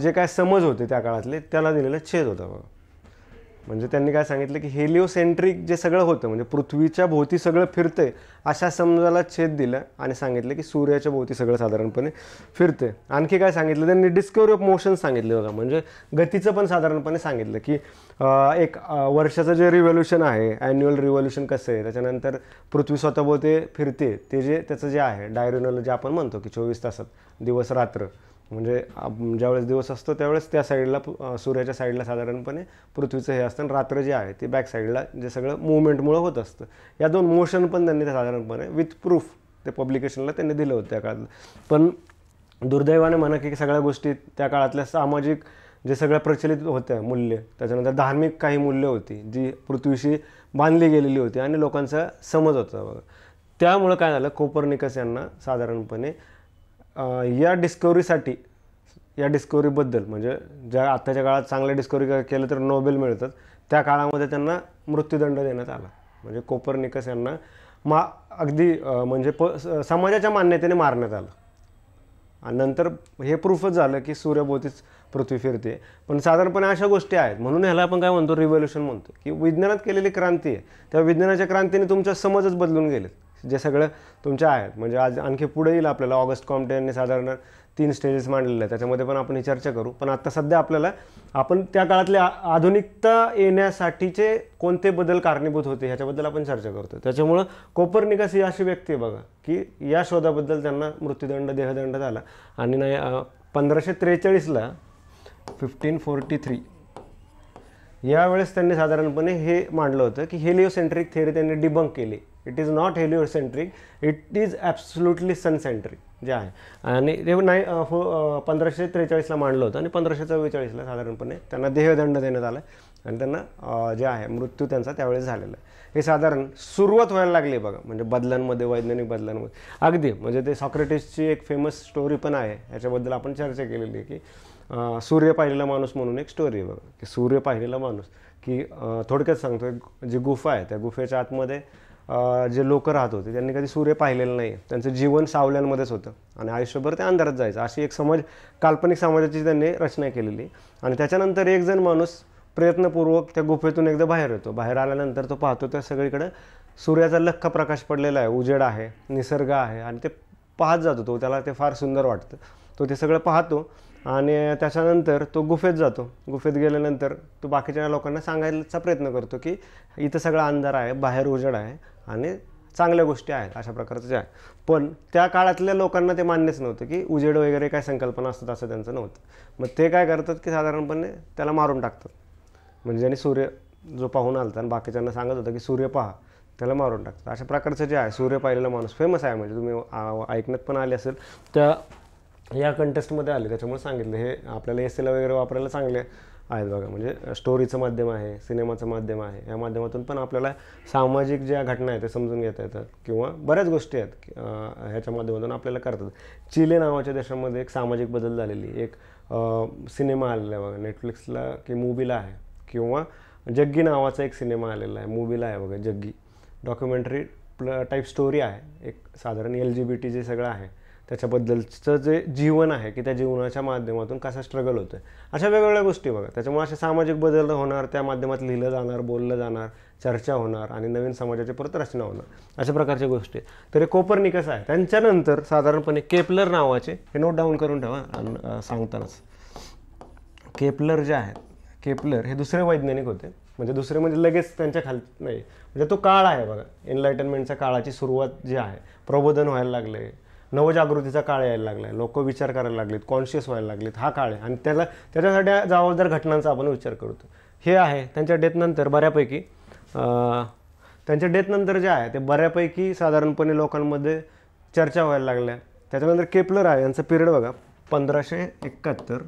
जे काय समज होते त्या काळातले त्याला दिलेला छेद होता बघा. म्हणजे त्यांनी काय सांगितलं की हेलिओसेंट्रिक जे सगळं होतं म्हणजे पृथ्वीच्या भोवती सगळं फिरतंय अशा समजाला छेद दिला आणि सांगितलं की सूर्याच्या भोवती सगळं साधारणपणे फिरते. आणखी काय सांगितलं त्यांनी? डिस्कवरी ऑफ मोशन सांगितलं बघा. म्हणजे गतीचं पण साधारणपणे सांगितलं की एक वर्षाचं जे रिव्होल्यूशन आहे, ॲन्युअल रिव्होल्यूशन कसं आहे, त्याच्यानंतर पृथ्वी स्वतःभोवती फिरते ते जे त्याचं जे आहे डायरेनल जे आपण म्हणतो की 24 तासात दिवस रात्र, म्हणजे ज्यावेळेस दिवस असतो त्यावेळेस त्या साईडला सूर्याच्या साईडला साधारणपणे पृथ्वीचं हे असतं आणि रात्र जे आहे ते बॅक साईडला जे सगळं मुवमेंटमुळं होत असतं. या दोन मोशन पण त्यांनी साधारणपणे विथ प्रूफ ते पब्लिकेशनला त्यांनी दिलं होतं त्या काळात. पण दुर्दैवाने म्हणा की सगळ्या गोष्टी त्या काळातल्या सामाजिक जे सगळ्या प्रचलित होत्या मूल्य, त्याच्यानंतर धार्मिक काही मूल्य होती जी पृथ्वीशी बांधली गेलेली होती आणि लोकांचा समज होता बघा. त्यामुळं काय झालं, कोपर्निकस यांना साधारणपणे या डिस्कवरीबद्दल म्हणजे ज्या आत्ताच्या काळात चांगल्या डिस्कवरी केलं तर नोबेल मिळतात, त्या काळामध्ये त्यांना मृत्यूदंड देण्यात आला. म्हणजे कोपर्निकस यांना अगदी म्हणजे समाजाच्या मान्यतेने मारण्यात आलं. आणि नंतर हे प्रूफच झालं की सूर्यभोवतीच पृथ्वी फिरते. पण साधारणपणे अशा गोष्टी आहेत म्हणून ह्याला आपण काय म्हणतो, रिव्होल्यूशन म्हणतो. की विज्ञानात केलेली क्रांती आहे, त्या विज्ञानाच्या क्रांतीने तुमचा समजच बदलून गेले जे सगळं तुमच्या आहेत. म्हणजे आज आणखी पुढे येईल आपल्याला. ऑगस्ट कॉम्टे यांनी साधारण 3 स्टेजेस मांडलेले आहेत, त्याच्यामध्ये पण आपण ही चर्चा करू. पण आता सध्या आपल्याला आपण त्या काळातले आधुनिकता येण्यासाठीचे कोणते बदल कारणीभूत होते ह्याच्याबद्दल आपण चर्चा करतो. त्याच्यामुळं कोपर्निकस ही अशी व्यक्ती आहे बघा की या शोधाबद्दल त्यांना मृत्यूदंड, देहदंड झाला. आणि 1543ला 1543 यावेळेस त्यांनी साधारणपणे हे मांडलं होतं की हेलिओसेंट्रिक थिअरी त्यांनी डिबंक केली. It is not heliocentric, it is absolutely suncentric जे आहे. आणि ते 1543ला मांडलं होतं आणि 1544ला साधारणपणे त्यांना देहदंड देण्यात आला आणि त्यांना जे आहे मृत्यू त्यांचा त्यावेळेस झालेला आहे. हे साधारण सुरुवात व्हायला लागली बघा म्हणजे बदलांमध्ये, वैज्ञानिक बदलांमध्ये. अगदी म्हणजे ते सॉक्रेटिसची एक फेमस स्टोरी पण आहे, याच्याबद्दल आपण चर्चा केलेली आहे की सूर्य पाहिलेला माणूस म्हणून एक स्टोरी आहे बघा की सूर्य पाहिलेला माणूस. की थोडक्यात सांगतो, जी गुफा आहे त्या गुफेच्या आतमध्ये जे लोक राहत होते त्यांनी कधी सूर्य पाहिलेलं नाही. त्यांचं जीवन सावल्यांमध्येच होतं आणि आयुष्यभर ते अंधारात जायचं. अशी एक काल्पनिक समाजाची त्यांनी रचना केलेली. आणि त्याच्यानंतर एक जण माणूस प्रयत्नपूर्वक त्या गुफेतून एकदा बाहेर येतो. बाहेर आल्यानंतर तो पाहतो तर सगळीकडे सूर्याचा लख्ख प्रकाश पडलेला आहे, उजेड आहे, निसर्ग आहे आणि ते पाहत जातो. तो त्याला ते फार सुंदर वाटतं. तो ते सगळं पाहतो आणि त्याच्यानंतर तो गुफेत जातो. गुफेत गेल्यानंतर तो बाकीच्या लोकांना सांगायचा प्रयत्न करतो की इथं सगळं अंधार आहे, बाहेर उजेड आहे आणि चांगल्या गोष्टी आहेत, अशा प्रकारचं जे आहे. पण त्या काळातल्या लोकांना ते मान्यच नव्हतं की उजेड वगैरे काय संकल्पना असतात असं त्यांचं नव्हतं. मग ते काय करतात की साधारणपणे त्याला मारून टाकतात. म्हणजे ज्यांनी सूर्य जो पाहून आलता आणि बाकीच्यांना सांगत होता की सूर्य पहा, त्याला मारून टाकतात. अशा प्रकारचं जे आहे सूर्य पाहिलेला माणूस फेमस आहे, म्हणजे तुम्ही ऐकण्यात पण आले असेल, त्या या कंटेस्टमध्ये आले, त्याच्यामुळे सांगितलं. हे आपल्याला एसेला वगैरे वापरायला चांगले आहेत बघा. म्हणजे स्टोरीचं माध्यम आहे, सिनेमाचं माध्यम आहे, या माध्यमातून पण आपल्याला सामाजिक ज्या घटना आहेत ते समजून घेता येतात किंवा बऱ्याच गोष्टी आहेत ह्याच्या माध्यमातून आपल्याला करतात. चिले नावाच्या देशामध्ये एक सामाजिक बदल झालेली एक सिनेमा आलेला आहे बघा, नेटफ्लिक्सला की मूवीला आहे, किंवा जग्गी नावाचा एक सिनेमा आलेला आहे, मूवीला आहे बघा जग्गी. डॉक्युमेंटरी टाईप स्टोरी आहे, एक साधारण LGBT जे सगळं आहे त्याच्याबद्दलचं जे जीवन आहे की त्या जीवनाच्या माध्यमातून कसा स्ट्रगल होतं, अशा वेगवेगळ्या गोष्टी बघा. त्याच्यामुळे असे सामाजिक बदल होणार, त्या माध्यमात लिहिलं जाणार, बोललं जाणार, चर्चा होणार आणि नवीन समाजाची परत रचना होणार, अशा प्रकारच्या गोष्टी. तर हे कोपर्निकस आहे. त्यांच्यानंतर साधारणपणे केपलर नावाचे, हे नोट डाऊन करून ठेवा सांगतानाच. केपलर जे आहेत, केपलर हे दुसरे वैज्ञानिक होते. म्हणजे दुसरे म्हणजे लगेच त्यांच्या खाली नाही, म्हणजे तो काळ आहे बघा, एनलायटनमेंटच्या काळाची सुरुवात जी आहे, प्रबोधन व्हायला लागले, नवजागृतीचा काळ यायला लागला आहे, लोक विचार करायला लागलेत, कॉन्शियस व्हायला लागलेत, हा काळ आहे. आणि त्याच्यासाठी जबाबदार घटनांचा आपण विचार करतो. हे आहे त्यांच्या डेथनंतर बऱ्यापैकी, त्यांच्या डेथनंतर जे आहे ते बऱ्यापैकी साधारणपणे लोकांमध्ये चर्चा व्हायला लागल्या. त्याच्यानंतर केपलर आहे, यांचं पिरियड बघा 1571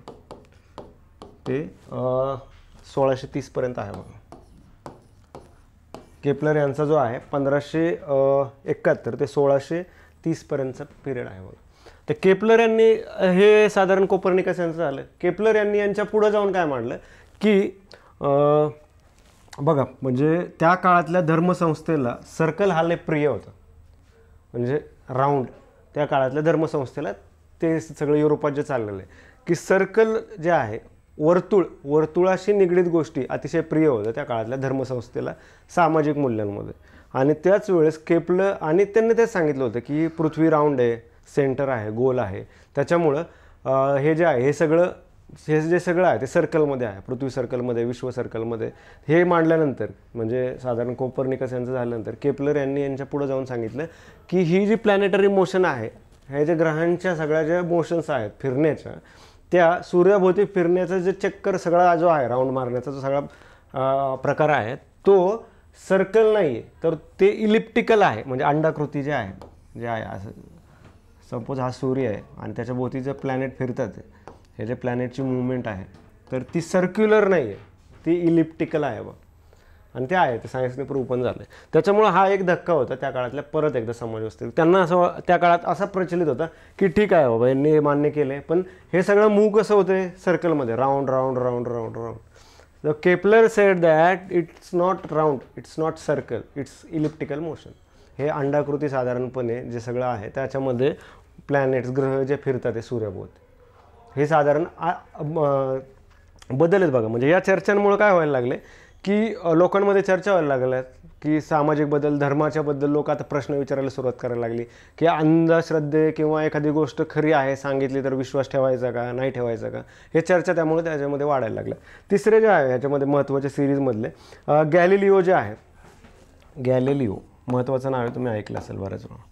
ते 1630 पर्यंत आहे बघा. केपलर यांचा जो आहे 1571 ते 1630 पर्यंतचा पिरियड आहे बघा. तर केपलर यांनी, हे साधारण कोपर्निकस यांचं झालं. केपलर यांनी यांच्या पुढं जाऊन काय मांडलं की बघा, म्हणजे त्या काळातल्या धर्मसंस्थेला सर्कल हा लय प्रिय होता. म्हणजे राऊंड, त्या काळातल्या धर्मसंस्थेला ते सगळं युरोपात जे चाललेलं आहे की सर्कल जे आहे, वर्तुळाशी निगडीत गोष्टी अतिशय प्रिय होत्या त्या काळातल्या धर्मसंस्थेला सामाजिक मूल्यांमध्ये. आणि त्याच वेळेस केपलर, आणि त्यांनी तेच सांगितलं होतं की पृथ्वी राऊंड आहे, सेंटर आहे, गोल आहे, त्याच्यामुळं हे जे आहे हे जे सगळं आहे ते सर्कलमध्ये आहे, पृथ्वी सर्कलमध्ये, विश्व सर्कलमध्ये. हे मांडल्यानंतर म्हणजे साधारण कोपर्निकस यांचं झाल्यानंतर केपलर यांनी यांच्या पुढं जाऊन सांगितलं की ही जी प्लॅनेटरी मोशन आहे, हे जे ग्रहांच्या सगळ्या ज्या मोशन्स आहेत फिरण्याच्या, त्या सूर्याभोवती फिरण्याचा जे चक्कर सगळा जो आहे, राऊंड मारण्याचा जो सगळा प्रकार आहे, तो सर्कल नाही आहे, तर ते इलिप्टिकल आहे. म्हणजे अंडाकृती जे आहे असं सपोज हा सूर्य आहे आणि त्याच्या भोवती जे प्लॅनेट फिरतात, हे जे प्लॅनेटची मुवमेंट आहे, तर ती सर्क्युलर नाही आहे, ती इलिप्टिकल आहे बघ. आणि ते आहे, ते सायन्सने प्रूव्ह पण झालं. त्याच्यामुळं हा एक धक्का होता त्या काळातल्या परत एकदा समाज व्यवस्थेत. त्यांना असं त्या काळात असा प्रचलित होता की ठीक आहे बाबा, यांनी हे मान्य केले, पण हे सगळं मूव कसं होते सर्कलमध्ये, round round round round round. The Kepler sed that it's not round, it's not circle, it's elliptical motion. हे अंडाकृती साधारणपणे जे सगळं आहे त्याच्यामध्ये प्लॅनेट्स, ग्रह जे फिरतात ते सूर्याभोवती, हे साधारण बदल आहेत बघा. म्हणजे या चर्चांमुळे काय व्हायला लागले की लोकांमध्ये चर्चा व्हायला लागल्यात की सामाजिक बदल, धर्माच्या बद्दल लोक आता प्रश्न विचारायला सुरुवात करायला लागली की अंधश्रद्धे किंवा एखादी गोष्ट खरी आहे सांगितली तर विश्वास ठेवायचा का, नाही ठेवायचा का, हे चर्चा त्यामुळे त्याच्यामध्ये वाढायला लागल्या. तिसरे जे आहे ह्याच्यामध्ये महत्त्वाचे सिरीजमधले गॅलिलिओ जे आहे, गॅलिलिओ महत्त्वाचं नाव आहे, तुम्ही ऐकलं असेल बऱ्याच वेळा.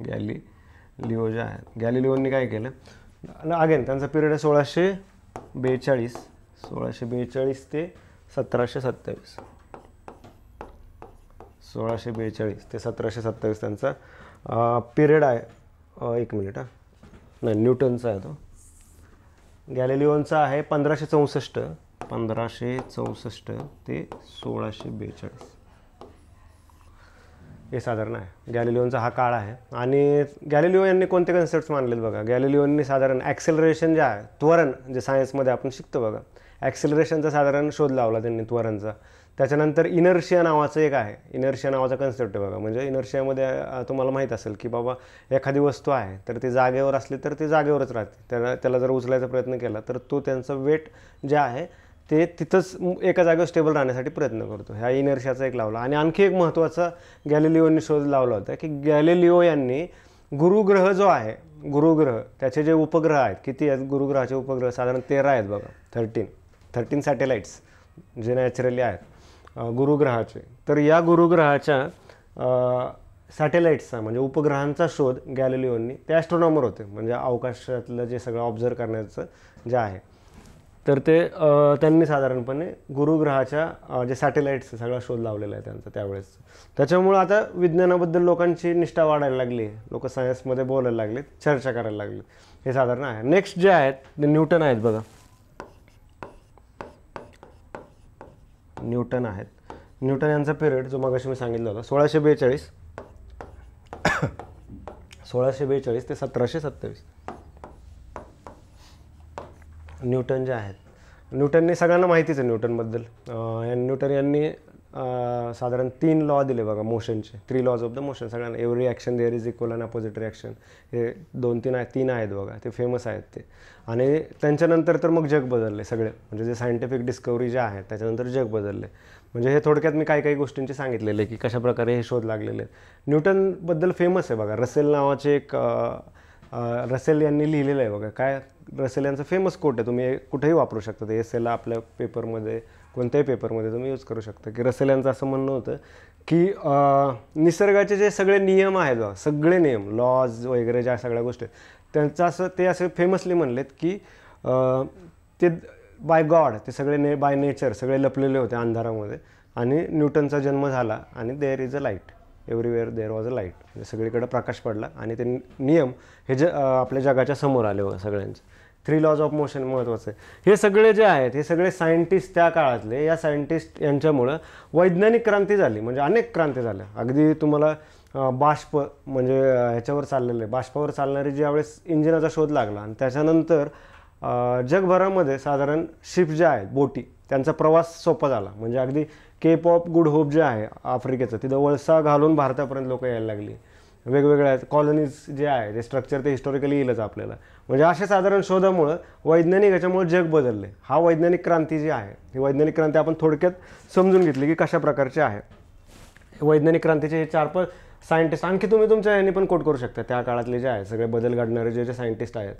गॅलिलिओ जे आहे, गॅलिलिओनी काय केलं, अगेन त्यांचा पिरियड आहे 1642 ते 1727. 1642 ते 1727 त्यांचा पिरियड आहे. एक मिनिट नाही, न्यूटनचा आहे तो. गॅलिलिओनचा आहे 1564 ते 1642. हे साधारण आहे, गॅलिलिओनचा हा काळ आहे. आणि गॅलिलिओ यांनी कोणते कन्सेप्ट्स मानलेत बघा. गॅलिलिओनी साधारण ॲक्सेलरेशन जे आहे, त्वरण, जे सायन्समध्ये आपण शिकतो बघा, ॲक्सेलरेशनचा साधारण शोध लावला त्यांनी, त्वरणचा. त्याच्यानंतर इनर्शिया नावाचं एक आहे, इनर्शिया नावाचा कन्सेप्ट आहे बघा. म्हणजे इनर्शियामध्ये तुम्हाला माहीत असेल की बाबा एखादी वस्तू आहे तर ती जागेवर असली तर ती जागेवरच राहते, त्याला जर उचलायचा प्रयत्न केला तर तो त्यांचं वेट जे आहे ते तिथंच एका जागेवर स्टेबल राहण्यासाठी प्रयत्न करतो. ह्या इनर्शियाचा एक लावला. आणि आणखी एक महत्त्वाचा गॅलिलिओनी शोध लावला होता की गॅलिलिओ यांनी गुरुग्रह जो आहे, गुरुग्रह त्याचे जे उपग्रह आहेत, किती आहेत गुरुग्रहाचे उपग्रह, साधारण 13 आहेत बघा, 13 सॅटेलाइट्स जे नॅचरली आहेत गुरुग्रहाचे. तर या गुरुग्रहाच्या सॅटेलाइट्सचा म्हणजे उपग्रहांचा शोध गॅलिलिओनी, ते ॲस्ट्रॉनॉमर होते, म्हणजे अवकाशातलं जे सगळं ऑब्झर्व करण्याचं जे आहे तर ते त्यांनी साधारणपणे गुरुग्रहाच्या जे सॅटेलाईट्स सगळा शोध लावलेला आहे त्यांचा त्यावेळेस. त्याच्यामुळं आता विज्ञानाबद्दल लोकांची निष्ठा वाढायला लागली, लोक सायन्समध्ये बोलायला लागलेत, चर्चा करायला लागले, हे साधारण आहे. नेक्स्ट जे आहेत ते न्यूटन आहेत बघा. न्यूटन आहेत. न्यूटन यांचा पिरियड जो मगाशी मी सांगितलं होता 1642 ते 1727. न्यूटन जे आहेत, न्यूटननी सगळ्यांना माहितीच आहे न्यूटनबद्दल. न्यूटन यांनी साधारण 3 लॉ दिले बघा मोशनचे, 3 लॉज ऑफ द मोशन. सगळ्यांना every action there is equal and opposite reaction, हे 2-3 आहेत बघा, ते फेमस आहेत ते. आणि त्यांच्यानंतर तर मग जग बदलले सगळे, म्हणजे जे सायंटिफिक डिस्कवरी जे आहेत त्याच्यानंतर जग बदलले. म्हणजे हे थोडक्यात मी काही गोष्टींचे सांगितलेले की कशाप्रकारे हे शोध लागलेले आहेत. न्यूटनबद्दल फेमस आहे बघा, रसेल नावाचे एक रसेल यांनी लिहिलेलं आहे बघा. काय रसेल यांचं फेमस कोट आहे, तुम्ही कुठेही वापरू शकता, ते एसेला आपल्या पेपरमध्ये कोणत्याही पेपरमध्ये तुम्ही यूज करू शकता. की रसेल यांचं असं म्हणणं होतं की निसर्गाचे जे सगळे नियम आहेत बघा, सगळे नियम लॉज वगैरे ज्या सगळ्या गोष्टी त्यांचं ते असे फेमसली म्हणलेत की ते बाय गॉड, ते सगळे बाय नेचर सगळे लपलेले होते अंधारामध्ये. आणि न्यूटनचा जन्म झाला आणि there is a light, everywhere there was a light, म्हणजे सगळीकडे प्रकाश पडला आणि ते नियम हे आपल्या जगाच्या समोर आले होते सगळ्यांचे. 3 लॉज ऑफ मोशन महत्त्वाचं आहे. हे सगळे जे आहेत हे सगळे सायंटिस्ट त्या काळातले, या सायंटिस्ट यांच्यामुळं वैज्ञानिक क्रांती झाली, म्हणजे अनेक क्रांती झाल्या. अगदी तुम्हाला बाष्प म्हणजे ह्याच्यावर चाललेलं आहे, बाष्पावर चालणारी ज्यावेळेस इंजिनाचा शोध लागला आणि त्याच्यानंतर जगभरामध्ये साधारण शिप ज्या आहेत बोटी, त्यांचा प्रवास सोपा झाला. म्हणजे अगदी केप ऑफ गुड होप जे आहे आफ्रिकेचं, तिथं वळसा घालून भारतापर्यंत लोक यायला लागली. वेगवेगळ्या कॉलनीज जे आहे ते स्ट्रक्चर ते हिस्टॉरिकली येईलच आपल्याला. म्हणजे अशा साधारण शोधामुळं वैज्ञानिक ह्याच्यामुळे जग बदलले. हा वैज्ञानिक क्रांती जी आहे, ही वैज्ञानिक क्रांती आपण थोडक्यात समजून घेतली की कशा प्रकारची आहे. वैज्ञानिक क्रांतीचे हे 4-5 सायंटिस्ट आणखी तुम्ही तुमच्या यांनी पण कोट करू शकता. त्या काळातले जे आहे सगळे बदल घडणारे जे सायंटिस्ट आहेत,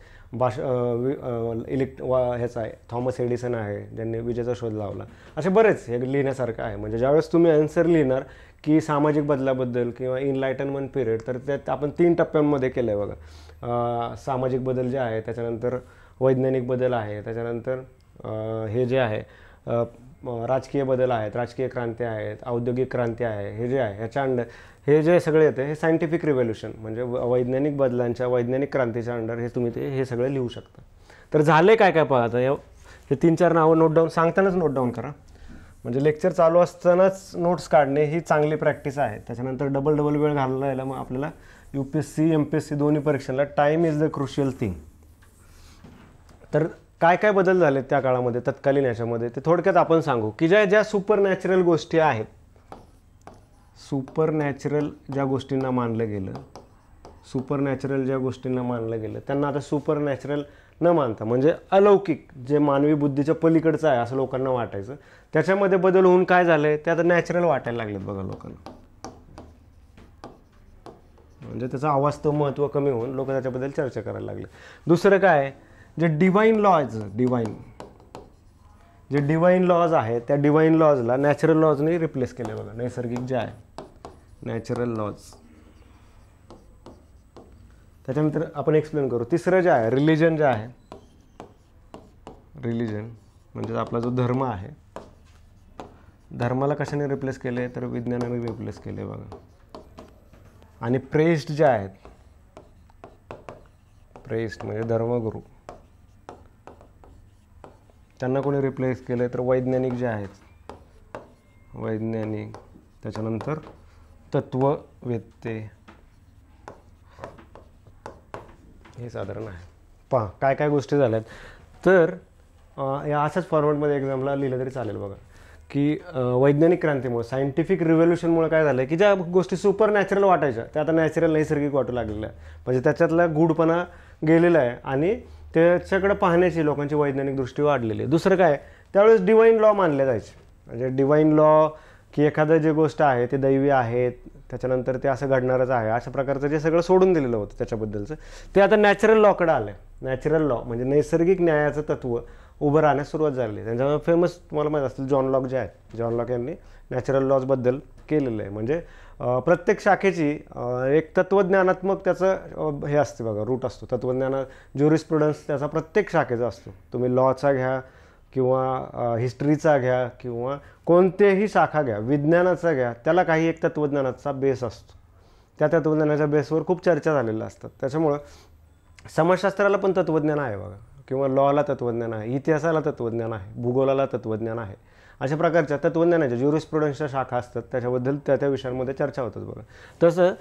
ह्याचा आहे थॉमस एडिसन आहे ज्यांनी विजेचा शोध लावला. असे बरेच हे लिहिण्यासारखं आहे. म्हणजे ज्यावेळेस तुम्ही आन्सर लिहिणार की सामाजिक बदलाबद्दल किंवा इनलायटनमेंट पिरियड, तर त्यात आपण 3 टप्प्यांमध्ये केलं आहे बघा. सामाजिक बदल जे आहे, त्याच्यानंतर वैज्ञानिक बदल आहे, त्याच्यानंतर हे जे आहे राजकीय बदल आहेत, राजकीय क्रांती आहेत, औद्योगिक क्रांती आहे. हे जे आहे ह्याच्या अंडर हे जे सगळे येते हे सायंटिफिक रिव्होल्युशन, म्हणजे वैज्ञानिक बदलांच्या वैज्ञानिक क्रांतीच्या अंडर हे तुम्ही हे सगळे लिहू शकता. तर झाले काय काय पाहता, हे 3-4 नावं नोट डाऊन सांगतानाच नोट डाऊन करा. म्हणजे लेक्चर चालू असतानाच नोट्स काढणे ही चांगली प्रॅक्टिस आहे. त्याच्यानंतर डबल वेळ घालवायला मग आपल्याला UPSC MPSC दोन्ही परीक्षांना time is the crucial thing. तर काय बदल झाले त्या काळामध्ये तत्कालीन याच्यामध्ये ते थोडक्यात आपण सांगू की ज्या सुपर नॅचरल गोष्टी आहेत, सुपर नॅचरल ज्या गोष्टींना मानलं गेलं, सुपर नॅचरल ज्या गोष्टींना मानलं गेलं त्यांना आता सुपर नॅचरल न मानता, म्हणजे अलौकिक जे मानवी बुद्धीच्या पलीकडचं आहे असं लोकांना वाटायचं, त्याच्यामध्ये बदल होऊन काय झालंय ते आता नॅचरल वाटायला लागलेत बघा लोकांना. म्हणजे त्याचं अवास्तव महत्त्व कमी होऊन लोक त्याच्याबद्दल चर्चा करायला लागले. दुसरं काय, जे डिवाइन लॉज, जे डिवाइन लॉज आहेत त्या डिवाइन लॉजला नॅचरल लॉजने रिप्लेस केले बघा. नैसर्गिक जे आहे नॅचरल लॉज. त्याच्यानंतर आपण एक्सप्लेन करू. तिसरं जे आहे रिलिजन जे आहे, रिलिजन म्हणजे आपला जो धर्म आहे, धर्माला कशाने रिप्लेस केले तर विज्ञानाने रिप्लेस केले बघा. आणि प्रेस्ट जे आहेत, प्रेस्ट म्हणजे धर्मगुरू, त्यांना कोणी रिप्लेस केले तर वैज्ञानिक जे आहेत, वैज्ञानिक. त्याच्यानंतर तत्ववेत्ते, हे साधारण आहे. पहा काय गोष्टी झाल्यात. तर या अशाच फॉर्मॅटमध्ये एक्झामला लिहिलं तरी चालेल बघा की वैज्ञानिक क्रांतीमुळे, सायंटिफिक रिव्होल्युशनमुळे काय झालं की ज्या गोष्टी सुपर नॅचरल वाटायच्या त्या आता नॅचरल नैसर्गिक वाटू लागलेल्या आहे. म्हणजे त्याच्यातला गूढपणा गेलेला आहे आणि त्याच्याकडे पाहण्याची लोकांची वैज्ञानिक दृष्टी वाढलेली आहे. दुसरं काय, त्यावेळेस डिवाइन लॉ मानले जायचे. म्हणजे डिवाइन लॉ की एखादं जे गोष्ट आहे ते दैवी आहेत, त्याच्यानंतर ते असं घडणारच आहे, अशा प्रकारचं जे सगळं सोडून दिलेलं होतं त्याच्याबद्दलचं, ते आता नॅचरल लॉकडे आलं. नॅचरल लॉ म्हणजे नैसर्गिक न्यायाचं तत्व उभं राहण्यास सुरुवात झाली. त्यांच्यामुळे फेमस तुम्हाला माहीत असतील जॉन लॉक जे आहेत, जॉन लॉक यांनी नॅचरल लॉजबद्दल केलेलं आहे. म्हणजे प्रत्येक शाखेची एक तत्त्वज्ञानात्मक त्याचं हे असते बघा, रूट असतो तत्त्वज्ञानात. ज्युरिस्प्रुडन्स त्याचा प्रत्येक शाखेचा असतो. तुम्ही लॉचा घ्या, किंवा हिस्ट्रीचा घ्या किंवा कोणतेही शाखा घ्या, विज्ञानाचा घ्या, त्याला काही एक तत्त्वज्ञानाचा बेस असतो. त्या तत्त्वज्ञानाच्या बेसवर खूप चर्चा झालेल्या असतात. त्याच्यामुळं समाजशास्त्राला पण तत्त्वज्ञान आहे बघा, किंवा लॉला तत्त्वज्ञान आहे, इतिहासाला तत्त्वज्ञान आहे, भूगोलाला तत्त्वज्ञान आहे. अशा प्रकारच्या तत्त्वज्ञानाच्या ज्युरिस्प्रुडन्सच्या शाखा असतात, त्याच्याबद्दल त्या विषयांमध्ये चर्चा होतात बघा. तसं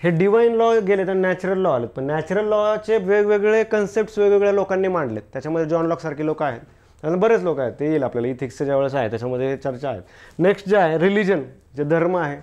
हे डिवाइन लॉ गेले तर नॅचरल लॉ आलेत, पण नॅचरल लॉचे वेगवेगळे कन्सेप्ट्स वेगवेगळ्या लोकांनी मांडलेत. त्याच्यामध्ये जॉन लॉक सारखे लोक आहेत, आणि बरेच लोक आहेत, ते येईल आपल्याला इथिक्सचं ज्यावेळेस आहे त्याच्यामध्ये चर्चा आहेत. नेक्स्ट जे आहे रिलिजन, जे धर्म आहे,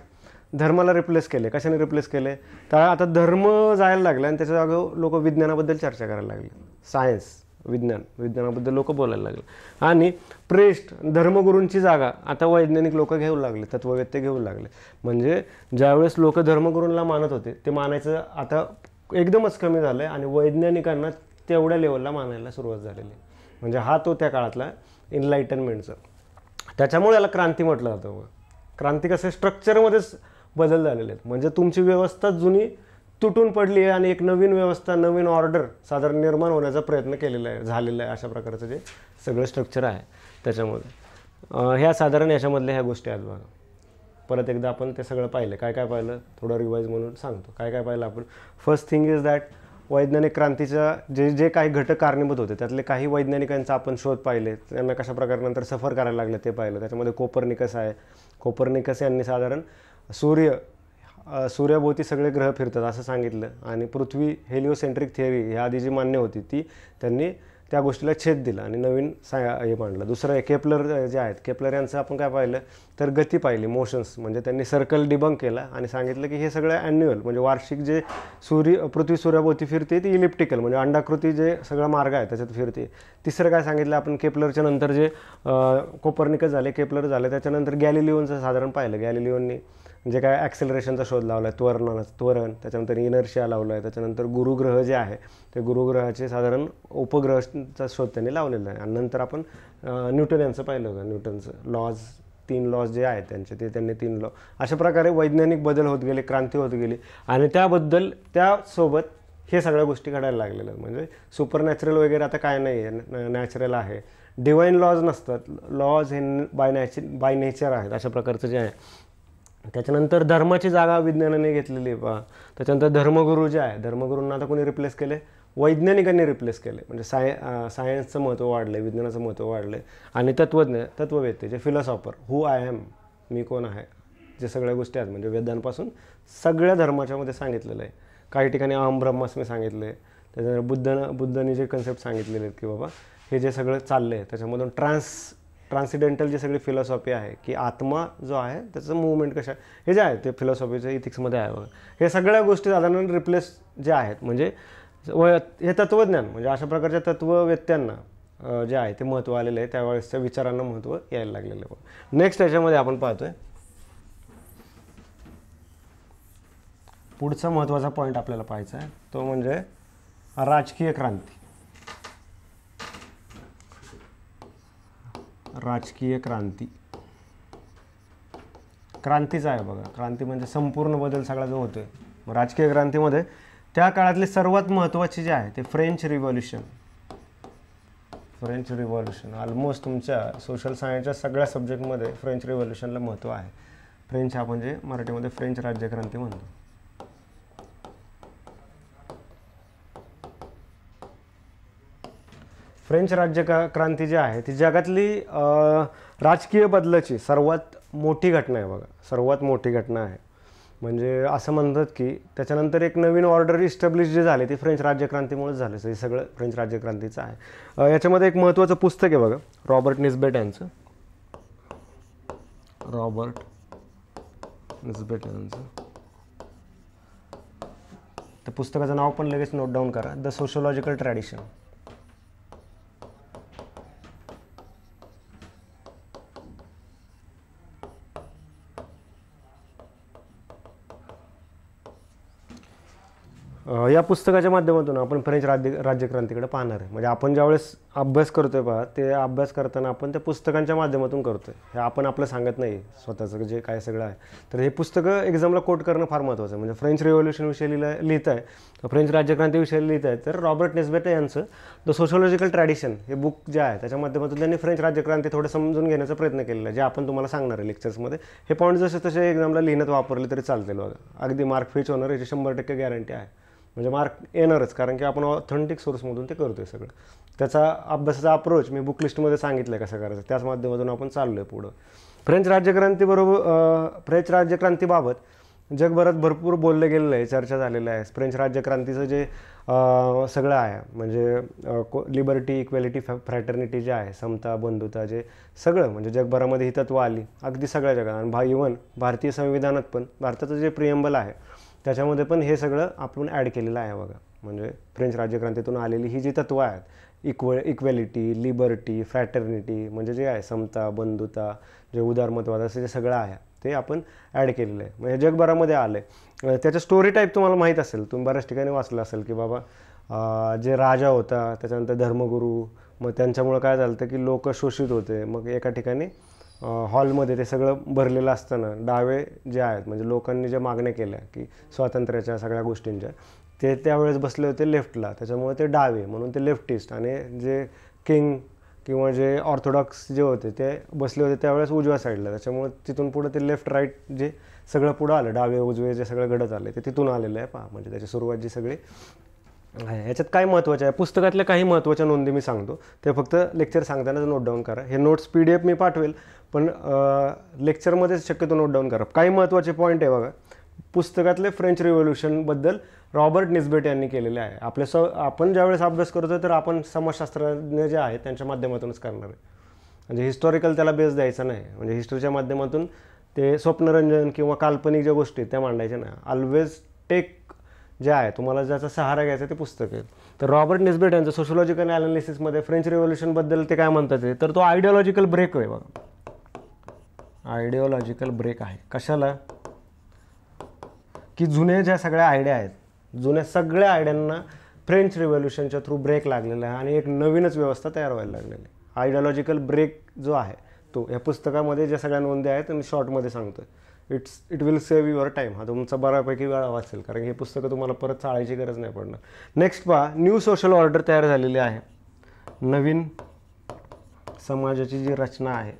धर्माला रिप्लेस केले. कशाने रिप्लेस केले? तर आता धर्म जायला लागला आणि त्याच्या जागेवर लोक विज्ञानाबद्दल चर्चा करायला लागले. सायन्स, विज्ञानाबद्दल लोक बोलायला लागले. आणि प्रेस्ट, धर्मगुरूंची जागा आता वैज्ञानिक लोक घेऊ लागले, तत्ववेत्ते घेऊ लागले. म्हणजे ज्यावेळेस लोक धर्मगुरूंना मानत होते ते मानायचं आता एकदमच कमी झालं आहे, आणि वैज्ञानिकांना तेवढ्या लेवलला मानायला सुरुवात झालेली. म्हणजे हा तो त्या काळातला इनलाइटनमेंटचा. त्याच्यामुळे याला क्रांती म्हटलं जातं. क्रांती कसं स्ट्रक्चरमध्येच बदल झालेले आहेत. म्हणजे तुमची व्यवस्था जुनी तुटून पडली आहे आणि एक नवीन व्यवस्था, नवीन ऑर्डर साधारण निर्माण होण्याचा प्रयत्न केलेला आहे, झालेला आहे. अशा प्रकारचं जे सगळं स्ट्रक्चर आहे त्याच्यामध्ये ह्या साधारण याच्यामधल्या ह्या गोष्टी आहेत बघा. परत एकदा आपण ते सगळं पाहिलं. काय काय पाहिलं थोडं रिवाईज म्हणून सांगतो. काय काय पाहिलं आपण? फर्स्ट थिंग इज दॅट वैज्ञानिक क्रांतीच्या जे काही घटक कारणीभूत होते त्यातले काही वैज्ञानिकांचा आपण शोध पाहिले, त्यांना कशा प्रकारे नंतर सफर करायला लागलं ते पाहिलं. त्याच्यामध्ये कोपर्निकस आहे. कोपर्निकस यांनी साधारण सूर्याभोवती सगळे ग्रह फिरतात असं सांगितलं, आणि पृथ्वी हेलिओसेंट्रिक थिअरी ह्या आधी जी मान्य होती ती त्यांनी त्या गोष्टीला छेद दिला आणि नवीन हे मांडलं. दुसरं केपलर जे आहेत, केपलर यांचं आपण काय पाहिलं तर गती पाहिली, मोशन्स. म्हणजे त्यांनी सर्कल डिबंक केला आणि सांगितलं की हे सगळं ॲन्युअल, म्हणजे वार्षिक जे पृथ्वी सूर्याभोवती फिरते ती इलिप्टिकल, म्हणजे अंडाकृती जे सगळा मार्ग आहे त्याच्यात फिरते. तिसरं काय सांगितलं आपण केपलरच्या नंतर जे कोपर्निकस झाले, केपलर झाले, त्याच्यानंतर गॅलिलिओनचं साधारण पाहिलं. गॅलिलिओननी जे काय ॲक्सेलरेशनचा शोध लावला आहे, त्वरण, त्याच्यानंतर इनर्शिया लावलं आहे. त्याच्यानंतर गुरुग्रह जे आहे ते गुरुग्रहाचे साधारण उपग्रहाचा शोध त्यांनी लावलेला आहे. आणि नंतर आपण न्यूटन यांचं पाहिलं होतं. न्यूटनचं लॉज, 3 लॉज जे आहेत त्यांचे, ते त्यांनी 3 लॉ. अशा प्रकारे वैज्ञानिक बदल होत गेले, क्रांती होत गेली, आणि त्यासोबत हे सगळ्या गोष्टी घडायला लागलेल्या. म्हणजे सुपरनॅचरल वगैरे आता काय नाही आहे, नॅचरल आहे. डिवाइन लॉज नसतात, लॉज हे बाय नेचर आहेत, अशा प्रकारचं जे आहे. त्याच्यानंतर धर्माची जागा विज्ञानाने घेतलेली आहे पहा. त्याच्यानंतर धर्मगुरू जे आहे, धर्मगुरूंना आता कोणी रिप्लेस केले? वैज्ञानिकांनी रिप्लेस केले. म्हणजे सायन्सचं महत्त्व वाढलं आहे, विज्ञानाचं महत्त्व वाढलं आहे. आणि तत्ववेत्ते जे फिलॉसॉफर, हू आय एम, मी कोण आहे, जे सगळ्या गोष्टी आहेत, म्हणजे वेदांपासून सगळ्या धर्माच्यामध्ये सांगितलेलं आहे. काही ठिकाणी अहम ब्रह्मास्मी सांगितलं आहे. त्याच्यानंतर बुद्धांनी जे कन्सेप्ट सांगितलेले आहेत की बाबा हे जे सगळं चाललं आहे त्याच्यामधून ट्रान्सिडेंटल जी सगळी फिलॉसॉफी आहे की आत्मा जो आहे त्याचं मूवमेंट कशा, हे जे आहे ते फिलॉसॉफीचं इथिक्समध्ये आहे बघा. हे सगळ्या गोष्टी साधारण रिप्लेस जे आहेत, म्हणजे हे तत्त्वज्ञान, म्हणजे अशा प्रकारच्या तत्त्ववेत्यांना जे आहे ते महत्त्व आलेलं आहे. त्यावेळेसच्या विचारांना महत्त्व यायला लागलेलं आहे. नेक्स्ट याच्यामध्ये आपण पाहतोय पुढचा महत्त्वाचा पॉईंट आपल्याला पाहायचा आहे, तो म्हणजे राजकीय क्रांती. राजकीय क्रांतीचा आहे बघा. क्रांती म्हणजे संपूर्ण बदल सगळा जो होतोय. राजकीय क्रांतीमध्ये त्या काळातली सर्वात महत्त्वाची जी आहे ते फ्रेंच रिव्हॉल्युशन. ऑलमोस्ट तुमच्या सोशल सायन्सच्या सगळ्या सब्जेक्टमध्ये फ्रेंच रिव्हॉल्युशनला महत्त्व आहे. फ्रेंच आपण जे मराठीमध्ये फ्रेंच राज्यक्रांती म्हणतो. फ्रेंच राज्यक्रांती जी आहे ती जगातली राजकीय बदलाची सर्वात मोठी घटना आहे बघा. सर्वात मोठी घटना आहे. म्हणजे असं म्हणतात की त्याच्यानंतर एक नवीन ऑर्डर इस्टॅब्लिश जी झाली ती फ्रेंच राज्यक्रांतीमुळेच झाली. हे सगळं फ्रेंच राज्यक्रांतीचं आहे. याच्यामध्ये एक महत्त्वाचं पुस्तक आहे बघा, रॉबर्ट निस्बेट यांचं. त्या पुस्तकाचं नाव पण लगेच नोट डाऊन करा, द सोशिओलॉजिकल ट्रॅडिशन. या पुस्तकाच्या माध्यमातून आपण फ्रेंच राज्यक्रांतीकडे पाहणार आहे. म्हणजे आपण ज्यावेळेस अभ्यास करतोय पहा, ते अभ्यास करताना आपण त्या पुस्तकांच्या माध्यमातून करतोय. हे आपण आपलं सांगत नाही स्वतःचं जे काय सगळं आहे. तर हे पुस्तकं एक्झामला कोट करणं फार महत्त्वाचं आहे. म्हणजे फ्रेंच रिव्हॉल्युशनविषयी लिहित आहे फ्रेंच राज्यक्रांतीविषयी लिहित आहेत तर रॉबर्ट नेस्बेट यांचं द सोशोलॉजिकल ट्रॅडिशन हे बुक जे आहे त्याच्या माध्यमातून त्यांनी फ्रेंच राज्यक्रांती थोडं समजून घेण्याचा प्रयत्न केलेला आहे, जे आपण तुम्हाला सांगणार आहे लेक्चर्समध्ये. हे पॉईंट जसे तसे एक्झामला लिहिण्यात वापरले तरी चालतील बघा. अगदी मार्क फिच होणार याची 100% गॅरंटी आहे. म्हणजे मार्क येणारच, कारण की आपण ऑथेंटिक सोर्समधून ते करतोय सगळं. त्याचा अभ्यासाचा अप्रोच मी बुक लिस्टमध्ये सांगितलं आहे कसा करायचं, त्याच माध्यमातून आपण चाललो आहे पुढं. फ्रेंच राज्यक्रांतीबाबत जगभरात भरपूर बोललं गेलेलं आहे, चर्चा झालेलं आहे. फ्रेंच राज्यक्रांतीचं जे सगळं आहे म्हणजे लिबर्टी, इक्वॅलिटी, फ्रॅटर्निटी जे आहे, समता, बंधुता, जे सगळं म्हणजे जगभरामध्ये ही तत्त्व आली अगदी सगळ्या जगात. आणि इव्हन भारतीय संविधानात पण भारताचं जे प्रिएम्बल आहे त्याच्यामध्ये पण हे सगळं आपण ॲड केलेलं आहे बघा. म्हणजे फ्रेंच राज्यक्रांतीतून आलेली ही जी तत्त्व आहेत, इक्वॅलिटी, लिबर्टी, फ्रॅटर्निटी म्हणजे जे आहे समता, बंधुता, जे उदारमतवाद असं जे सगळं आहे ते आपण ॲड केलेलं आहे. म्हणजे जगभरामध्ये आलं आहे. त्याचं स्टोरी टाईप तुम्हाला माहीत असेल, तुम्ही बऱ्याच ठिकाणी वाचलं असेल की बाबा जे राजा होता, त्याच्यानंतर धर्मगुरू, मग त्यांच्यामुळं काय झालं होतं की लोक शोषित होते. मग एका ठिकाणी हॉलमध्ये ते सगळं भरलेलं असताना डावे जे आहेत म्हणजे लोकांनी ज्या मागण्या केल्या की स्वातंत्र्याच्या सगळ्या गोष्टींच्या, ते त्यावेळेस बसले होते लेफ्टला, त्याच्यामुळे ते डावे म्हणून ते लेफ्टिस्ट. आणि जे किंग किंवा जे ऑर्थोडॉक्स जे होते ते बसले होते त्यावेळेस उजव्या साईडला, त्याच्यामुळे तिथून पुढं ते लेफ्ट राईट जे सगळं पुढं आलं, डावे उजवे जे सगळं घडत आलं ते तिथून आलेलं आहे. पहा म्हणजे त्याची सुरुवात जी सगळी आहे. ह्याच्यात काय महत्त्वाचं आहे, पुस्तकातल्या काही महत्त्वाच्या नोंदी मी सांगतो, ते फक्त लेक्चर सांगतानाच नोट डाऊन करा. हे नोट्स PDF मी पाठवेल, पण लेक्चरमध्येच शक्यतो नोट डाऊन करा. काही महत्त्वाचे पॉईंट आहे बघा. पुस्तकातले फ्रेंच रिव्होल्यूशनबद्दल रॉबर्ट निस्बेट यांनी केलेले आहे. आपण ज्यावेळेस अभ्यास करतो तर आपण समाजशास्त्रज्ञ जे आहेत त्यांच्या माध्यमातूनच करणार आहे. म्हणजे हिस्टॉरिकल त्याला बेस द्यायचा नाही. म्हणजे हिस्ट्रीच्या माध्यमातून ते स्वप्नरंजन किंवा काल्पनिक ज्या गोष्टी त्या मांडायच्या नाही. ऑलवेज टेक जे आहे तुम्हाला ज्याचा सहारा घ्यायचा ते पुस्तक आहे. तर रॉबर्ट निस्बेट यांचं सोशोलॉजिकल ॲनालिसिसमध्ये फ्रेंच रिव्होल्यूशनबद्दल ते काय म्हणतात तर तो आयडिओलॉजिकल ब्रेक आहे बघा. आयडिओलॉजिकल ब्रेक आहे कशाला, की जुने ज्या सगळ्या आयडिया आहेत, जुन्या सगळ्या आयडियांना फ्रेंच रिव्होल्यूशनच्या थ्रू ब्रेक लागलेला आहे आणि एक नवीनच व्यवस्था तयार व्हायला लागलेली आहे. आयडिओलॉजिकल ब्रेक जो आहे तो या पुस्तकामध्ये ज्या सगळ्या नोंदी आहेत मी शॉर्टमध्ये सांगतो. It will save your time. हा तुमचा बऱ्यापैकी वेळा वाचेल, कारण हे पुस्तकं तुम्हाला परत चाळायची गरज नाही पडणार. नेक्स्ट पहा, न्यू सोशल ऑर्डर तयार झालेली आहे. नवीन समाजाची जी रचना आहे,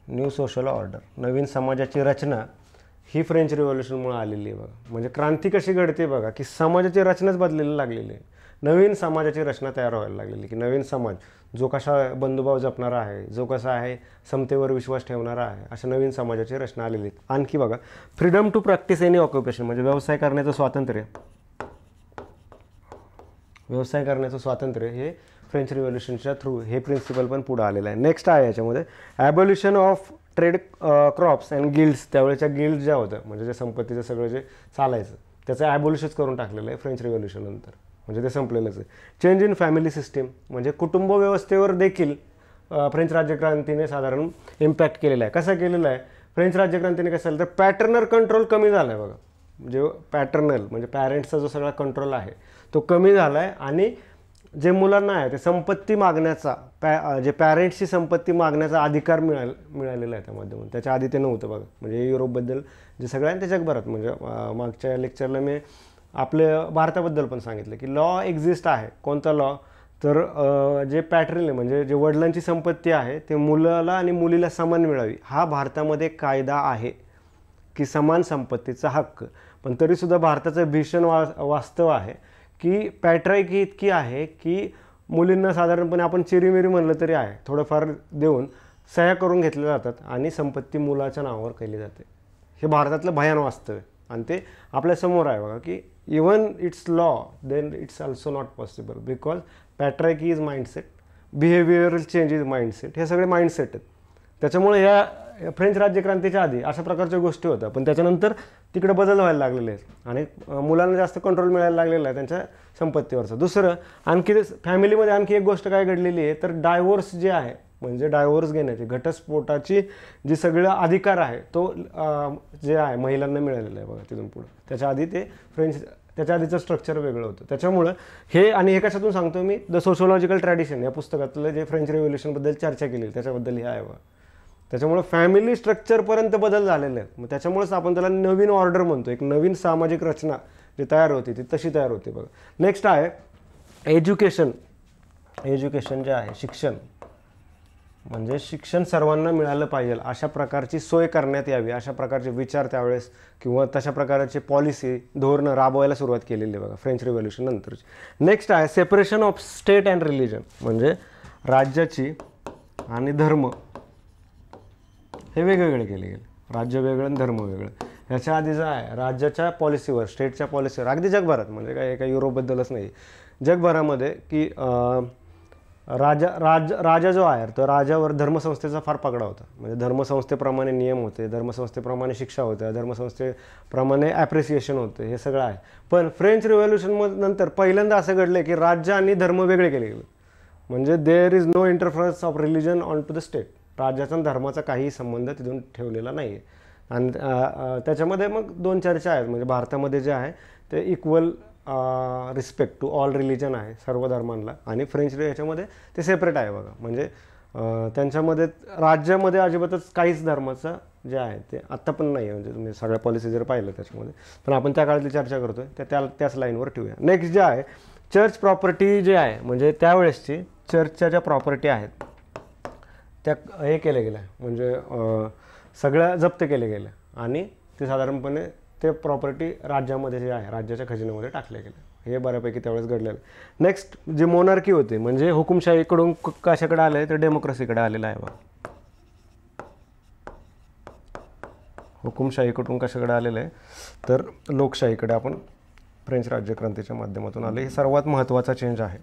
न्यू सोशल ऑर्डर, नवीन समाजाची रचना ही फ्रेंच रिव्होल्यूशनमुळे आलेली आहे बघा. म्हणजे क्रांती कशी घडते बघा, की समाजाची रचनाच बदलायला लागलेली आहे. नवीन समाजाची रचना तयार व्हायला लागलेली, की नवीन समाज जो कसा बंधुभाव जपणारा आहे, जो कसा आहे समतेवर विश्वास ठेवणारा आहे, अशा नवीन समाजाची रचना आलेली आहे. आणखी बघा, freedom to practice any occupation म्हणजे व्यवसाय करण्याचं स्वातंत्र्य. व्यवसाय करण्याचं स्वातंत्र्य हे फ्रेंच रिव्होल्यूशनच्या थ्रू हे प्रिन्सिपल पण पुढे आलेलं आहे. नेक्स्ट आहे याच्यामध्ये abolition of trade crops and guilds. त्यावेळेच्या गिल्ड्स ज्या होत्या म्हणजे जे संपत्तीचं सगळं जे चालायचं त्याचं ॲबॉल्युशच करून टाकलेलं आहे फ्रेंच रिव्होल्यूशन नंतर. म्हणजे ते संपलेलंच आहे. चेंज इन फॅमिली सिस्टीम म्हणजे कुटुंब व्यवस्थेवर देखील फ्रेंच राज्यक्रांतीने साधारण इम्पॅक्ट केलेला आहे. कसा केलेला आहे फ्रेंच राज्यक्रांतीने? कसं झालं तर पॅटर्नल कंट्रोल कमी झाला आहे बघा. म्हणजे पॅटर्नल म्हणजे पॅरेंट्सचा जो सगळा कंट्रोल आहे तो कमी झाला आहे. आणि जे मुलांना आहे ते संपत्ती मागण्याचा जे पॅरेंट्सची संपत्ती मागण्याचा अधिकार मिळालेला आहे त्या माध्यमातून. त्याच्या आधी ते नव्हतं बघा. म्हणजे युरोपबद्दल जे सगळं आहे ते जगभरात म्हणजे मागच्या लेक्चरला मी आपल्या भारताबद्दल पण सांगितलं की लॉ एक्झिस्ट आहे. कोणता लॉ तर जे पॅटर्नल म्हणजे जे वडिलांची संपत्ती आहे ते मुलाला आणि मुलीला समान मिळावी हा भारतामध्ये कायदा आहे की समान संपत्तीचा हक्क. पण तरीसुद्धा भारताचं भीषण वास्तव आहे की पॅट्रायकी इतकी आहे की मुलींना साधारणपणे आपण चिरीमिरी म्हणलं तरी आहे थोडंफार देऊन सह्या करून घेतल्या जातात आणि संपत्ती मुलाच्या नावावर केली जाते. हे भारतातलं भयान वास्तव आहे आणि ते आपल्यासमोर आहे बघा की even it's law then it's also not possible because patriarchy is mindset, behavioural change is mindset. हे सगळे माइंडसेट आहेत. त्याच्यामुळे या फ्रेंच राज्यक्रांतीच्या आधी अशा प्रकारच्या गोष्टी होत्या पण त्याच्यानंतर तिकडे बदल व्हायला लागलेले आहेत आणि मुलांना जास्त कंट्रोल मिळायला लागलेला आहे त्यांच्या संपत्तीवरचं. दुसरं आणखी फॅमिलीमध्ये आणखी एक गोष्ट काय घडलेली आहे तर डायव्होर्स जे आहे म्हणजे डायव्होर्स घेण्याची घटस्फोटाची जी सगळं अधिकार आहे तो जे आहे महिलांना मिळालेला आहे बघा तिथून पुढं. त्याच्या आधी ते त्याच्या आधीचं स्ट्रक्चर वेगळं होतं. त्याच्यामुळं हे आणि हे कशातून सांगतो मी द सोशोलॉजिकल ट्रॅडिशन या पुस्तकातलं जे फ्रेंच रिव्होल्यूशनबद्दल चर्चा केली त्याच्याबद्दल हे आहे बघा. त्याच्यामुळं फॅमिली स्ट्रक्चरपर्यंत बदल झालेले आहेत. मग त्याच्यामुळेच आपण त्याला नवीन ऑर्डर म्हणतो. एक नवीन सामाजिक रचना जी तयार होती ती तशी तयार होती बघा. नेक्स्ट आहे एज्युकेशन. एज्युकेशन जे आहे शिक्षण, म्हणजे शिक्षण सर्वांना मिळालं पाहिजे अशा प्रकारची सोय करण्यात यावी, अशा प्रकारचे विचार त्यावेळेस किंवा तशा प्रकारची पॉलिसी धोरणं राबवायला सुरुवात केलेली बघा फ्रेंच रिव्होल्यूशन नंतरची. नेक्स्ट आहे separation of state and religion, म्हणजे राज्याची आणि धर्म हे वेगवेगळे केले गेले. राज्य वेगळं आणि धर्म वेगळं. ह्याच्या आधी जे आहे राज्याच्या पॉलिसीवर, स्टेटच्या पॉलिसीवर, अगदी जगभरात, म्हणजे काय एका युरोपबद्दलच नाही, जगभरामध्ये की राजा जो आहे तर राजावर धर्मसंस्थेचा फार पगडा होता. म्हणजे धर्मसंस्थेप्रमाणे नियम होते, धर्मसंस्थेप्रमाणे शिक्षा होत्या, धर्मसंस्थेप्रमाणे ॲप्रिसिएशन होते, हे सगळं आहे. पण फ्रेंच रिव्होल्यूशन नंतर पहिल्यांदा असं घडलं की राज्य आणि धर्म वेगळे केले गेले. म्हणजे there is no interference of religion on to the state. राज्याचा आणि धर्माचा काही संबंध तिथून ठेवलेला नाही आहे. आणि त्याच्यामध्ये मग दोन चर्चा आहेत. म्हणजे भारतामध्ये जे आहे ते equal respect to all religion आहे, सर्व धर्मांना, आणि फ्रेंच याच्यामध्ये ते सेपरेट आहे बघा. म्हणजे त्यांच्यामध्ये राज्यामध्ये अजिबातच काहीच धर्माचं जे आहे ते आत्ता पण नाही आहे. म्हणजे तुम्ही सगळ्या पॉलिसी जर पाहिलं त्याच्यामध्ये, पण आपण त्या काळातली चर्चा करतोय त्याच लाईनवर ठेवूया. नेक्स्ट जे आहे चर्च प्रॉपर्टी जे आहे, म्हणजे त्यावेळेसची चर्चच्या ज्या प्रॉपर्टी आहेत त्या हे केल्या गेल्या, म्हणजे सगळ्या जप्त केल्या गेल्या आणि ते साधारणपणे ते प्रॉपर्टी राज्यामध्ये जे आहे राज्याच्या खजिन्यामध्ये टाकले गेले. हे बऱ्यापैकी त्यावेळेस घडलेलं. नेक्स्ट जे मोनार्की होते, म्हणजे हुकुमशाहीकडून कशाकडे आलं आहे तर डेमोक्रेसीकडे आलेलं आहे बघा. हुकुमशाहीकडून कशाकडे आलेलं आहे तर लोकशाहीकडे आपण फ्रेंच राज्यक्रांतीच्या माध्यमातून आले. हे सर्वात महत्त्वाचा चेंज आहे.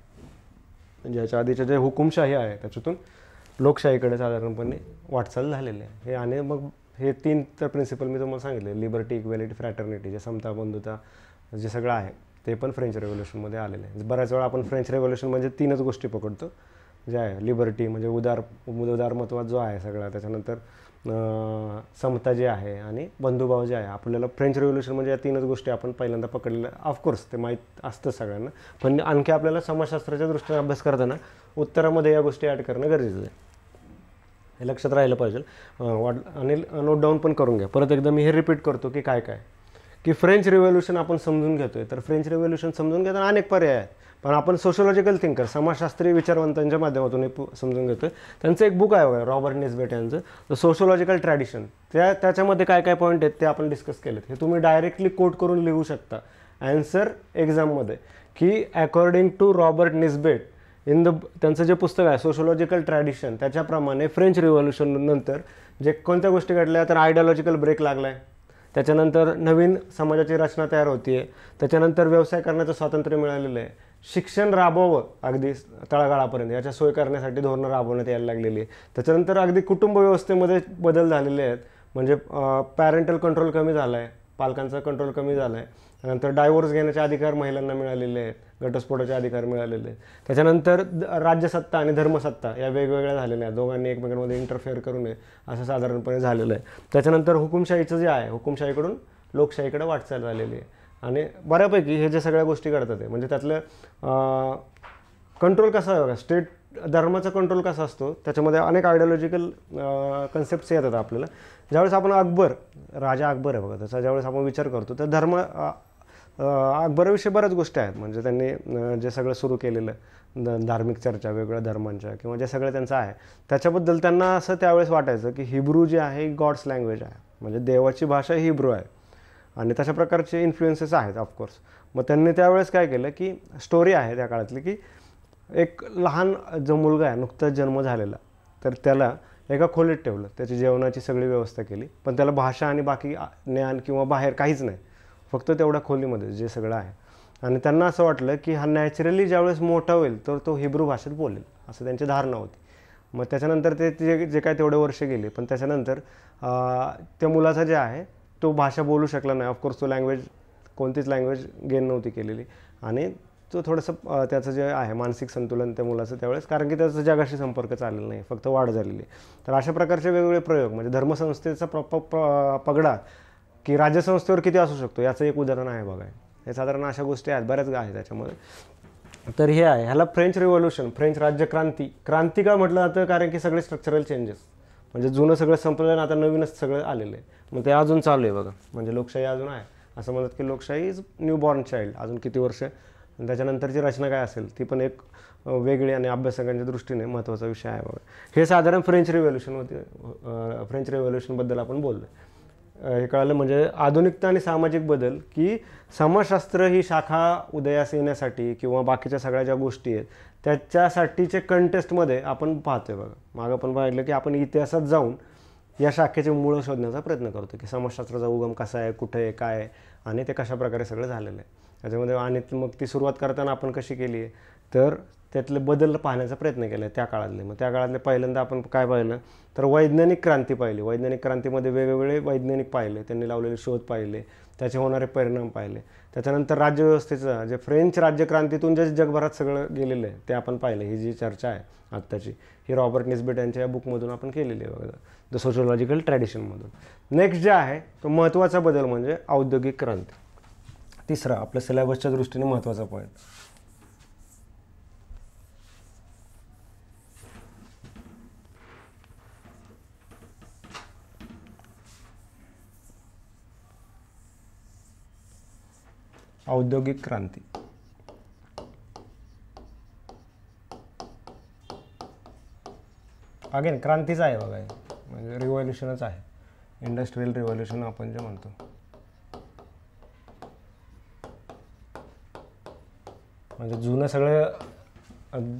म्हणजे याच्या आधीचे जे हुकुमशाही आहे त्याच्यातून लोकशाहीकडे साधारणपणे वाटचाल झालेली आहे. हे आणि मग हे तीन तर प्रिन्सिपल मी तुम्हाला सांगितले, लिबर्टी, इक्वॅलिटी, फ्रॅटर्निटी, जे समता, बंधुता, जे सगळं आहे ते पण फ्रेंच रेव्होल्यूशनमध्ये आलेलं आहे. बऱ्याच वेळा आपण फ्रेंच रेव्होल्यूशन म्हणजे तीनच गोष्टी पकडतो, जे आहे लिबर्टी म्हणजे उदारमत्वात जो आहे सगळा, त्याच्यानंतर समता जे आहे आणि बंधुभाव जे आहे. आपल्याला फ्रेंच रेव्होल्यूशन म्हणजे या तीनच गोष्टी आपण पहिल्यांदा पकडलेल्या. ऑफकोर्स ते माहीत असतं सगळ्यांना, पण आणखी आपल्याला समाजशास्त्राच्या दृष्टीने अभ्यास करताना उत्तरामध्ये या गोष्टी ॲड करणं गरजेचं आहे. हे लक्षात राहिलं पाहिजे. आणि नोट डाऊन पण करून घ्या. परत एकदा मी हे रिपीट करतो की काय की फ्रेंच रिव्होल्यूशन आपण समजून घेतोय, तर फ्रेंच रिव्होल्यूशन समजून घेताना अनेक पर्याय आहेत, पण आपण सोशोलॉजिकल थिंकर, समाजशास्त्रीय विचारवंतांच्या माध्यमातून हे समजून घेतोय. त्यांचं एक बुक आहे बघा, रॉबर्ट निस्बेट यांचं, द सोशोलॉजिकल ट्रॅडिशन. त्याच्यामध्ये काय काय पॉईंट आहेत ते आपण डिस्कस केलेत. हे तुम्ही डायरेक्टली कोट करून लिहू शकता ॲन्सर एक्झाममध्ये, की अकॉर्डिंग टू रॉबर्ट निस्बेट त्यांचं जे पुस्तक आहे सोशोलॉजिकल ट्रॅडिशन, त्याच्याप्रमाणे फ्रेंच रिव्होल्यूशन नंतर जे कोणत्या गोष्टी घडल्या तर आयडिओलॉजिकल ब्रेक लागला आहे, त्याच्यानंतर नवीन समाजाची रचना तयार होती आहे, त्याच्यानंतर व्यवसाय करण्याचं स्वातंत्र्य मिळालेलं आहे, शिक्षण राबवावं अगदी तळागाळापर्यंत याच्या सोय करण्यासाठी धोरणं राबवण्यात यायला लागलेली आहे, त्याच्यानंतर अगदी कुटुंब व्यवस्थेमध्ये बदल झालेले आहेत. म्हणजे पॅरेंटल कंट्रोल कमी झाला आहे, पालकांचा कंट्रोल कमी झाला आहे. त्यानंतर डायव्होर्स घेण्याचे अधिकार महिलांना मिळालेले आहेत, घटस्फोटाचे अधिकार मिळालेले आहेत. त्याच्यानंतर राज्यसत्ता आणि धर्मसत्ता या वेगवेगळ्या झालेल्या आहेत, दोघांनी एकमेकांमध्ये इंटरफेअर करू नये असं साधारणपणे झालेलं आहे. त्याच्यानंतर हुकुमशाहीचं जे आहे हुकुमशाहीकडून लोकशाहीकडे वाटचाल झालेली आहे. आणि बऱ्यापैकी हे जे सगळ्या गोष्टी घडतात आहे, म्हणजे त्यातलं कंट्रोल कसा आहे बघा, स्टेट धर्माचा कंट्रोल कसा असतो, त्याच्यामध्ये अनेक आयडिओलॉजिकल कन्सेप्ट्स येतात आपल्याला. ज्यावेळेस आपण राजा अकबर आहे बघा, त्याचा ज्यावेळेस आपण विचार करतो तर अकबराविषयी बऱ्याच गोष्टी आहेत. म्हणजे त्यांनी जे सगळं सुरू केलेलं धार्मिक चर्चा वेगवेगळ्या धर्मांच्या किंवा जे सगळं त्यांचं आहे त्याच्याबद्दल त्यांना असं त्यावेळेस वाटायचं की हिब्रू जे आहे गॉड्स लँग्वेज आहे, म्हणजे देवाची भाषा हिब्रू आहे आणि तशा प्रकारचे इन्फ्लुएन्सेस आहेत ऑफकोर्स. मग त्यांनी त्यावेळेस काय केलं की स्टोरी आहे त्या काळातली की एक लहान जो मुलगा आहे नुकताच जन्म झालेला, तर त्याला एका खोलीत ठेवलं, त्याची जेवणाची सगळी व्यवस्था केली, पण त्याला भाषा आणि बाकी ज्ञान किंवा बाहेर काहीच नाही, फक्त तेवढ्या खोलीमध्ये जे सगळं आहे. आणि त्यांना असं वाटलं की हा नॅचरली ज्यावेळेस मोठा होईल तर तो हिब्रू भाषेत बोलेल असं त्यांची धारणा होती. मग त्याच्यानंतर ते जे काय तेवढे वर्ष गेले, पण त्याच्यानंतर त्या मुलाचा जे आहे तो भाषा बोलू शकला नाही. ऑफकोर्स तो कोणतीच लँग्वेज गेन नव्हती केलेली आणि तो थोडंसं त्याचं जे आहे मानसिक संतुलन त्या मुलाचं त्यावेळेस, कारण की त्याचा जगाशी संपर्क चाललेला नाही, फक्त वाढ झालेली. तर अशा प्रकारचे वेगवेगळे प्रयोग, म्हणजे धर्मसंस्थेचा पगडा की राज्यसंस्थेवर किती असू शकतो याचं एक उदाहरण आहे बघा. हे साधारण अशा गोष्टी आहेत, बऱ्याच आहेत त्याच्यामध्ये. तर हे आहे, ह्याला फ्रेंच रिव्होल्यूशन, फ्रेंच राज्यक्रांती, क्रांती का म्हटलं जातं, कारण की सगळे स्ट्रक्चरल चेंजेस, म्हणजे जुनं सगळं संपलं आता नवीनच सगळं आलेलं आहे. मग ते अजून चालू आहे बघा, म्हणजे लोकशाही अजून आहे असं म्हणतात की लोकशाही इज न्यू बॉर्न चाइल्ड, अजून किती वर्ष आणि त्याच्यानंतरची रचना काय असेल ती पण एक वेगळी आणि अभ्यासकांच्या दृष्टीने महत्त्वाचा विषय आहे बघा. हे साधारण फ्रेंच रिव्होल्यूशन होते. फ्रेंच रिव्होल्यूशनबद्दल आपण बोललो. हे कळालं म्हणजे आधुनिकता आणि सामाजिक बदल, की समाजशास्त्र ही शाखा उदयास येण्यासाठी किंवा बाकीच्या सगळ्या ज्या गोष्टी आहेत त्याच्यासाठीचे कंटेस्टमध्ये आपण पाहतोय बघा. मागं पण पाहिलं की आपण इतिहासात जाऊन या शाखेचे मूळ शोधण्याचा प्रयत्न करतो की समाजशास्त्राचा उगम कसा आहे, कुठे आहे, काय आहे आणि ते कशाप्रकारे सगळं झालेलं आहे त्याच्यामध्ये. आणि मग ती सुरुवात करताना आपण कशी केली आहे तर त्यातले बदल पाहण्याचा प्रयत्न केला आहे त्या काळातले. मग त्या काळातले पहिल्यांदा आपण काय पाहिलं तर वैज्ञानिक क्रांती पाहिली. वैज्ञानिक क्रांतीमध्ये वेगवेगळे वैज्ञानिक पाहिले, त्यांनी लावलेले शोध पाहिले, त्याचे होणारे परिणाम पाहिले. त्याच्यानंतर राज्यव्यवस्थेचं जे फ्रेंच राज्यक्रांतीतून जे जगभरात सगळं गेलेलं आहे ते आपण पाहिलं. ही जी चर्चा आहे आत्ताची ही रॉबर्ट निस्बेट यांच्या या बुकमधून आपण केलेली आहे बघा, द सोशिओलॉजिकल ट्रॅडिशनमधून. नेक्स्ट जे आहे तो महत्त्वाचा बदल म्हणजे औद्योगिक क्रांती. तिसरा आपल्या सिलेबसच्या दृष्टीने महत्त्वाचा पॉईंट. औद्योगिक क्रांती. अगेन क्रांतीच आहे बघा, म्हणजे रिव्हॉल्युशनच आहे, इंडस्ट्रियल रिव्हॉल्युशन आपण जे म्हणतो. म्हणजे जुनं सगळं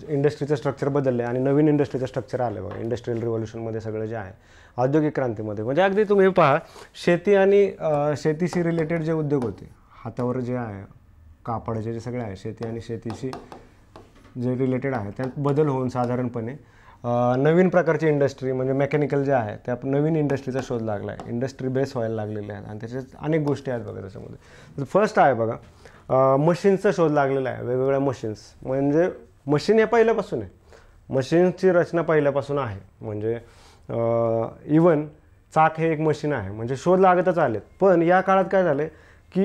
इंडस्ट्रीचं स्ट्रक्चर बदललं आहे आणि नवीन इंडस्ट्रीचं स्ट्रक्चर आलं बघा इंडस्ट्रियल रिव्हॉल्युशनमध्ये सगळं जे आहे. औद्योगिक क्रांतीमध्ये म्हणजे अगदी तुम्ही पहा शेती आणि शेतीशी रिलेटेड जे उद्योग होते हातावर जे आहे कापडाचे जे सगळे आहे शेती आणि शेतीशी जे रिलेटेड आहे त्यात बदल होऊन साधारणपणे नवीन प्रकारची इंडस्ट्री म्हणजे मेकॅनिकल जे आहे त्या नवीन इंडस्ट्रीचा शोध लागला आहे. इंडस्ट्री बेस व्हायला लागलेले आहेत आणि त्याच्यात अनेक गोष्टी आहेत बघा त्याच्यामध्ये. फर्स्ट आहे बघा मशीन्सचा शोध लागलेला आहे. वेगवेगळ्या मशीन्स म्हणजे मशीन हे पहिल्यापासून आहे, मशीन्सची रचना पहिल्यापासून आहे. म्हणजे इवन चाक हे एक मशीन आहे, म्हणजे शोध लागतच आलेत. पण या काळात काय झाले की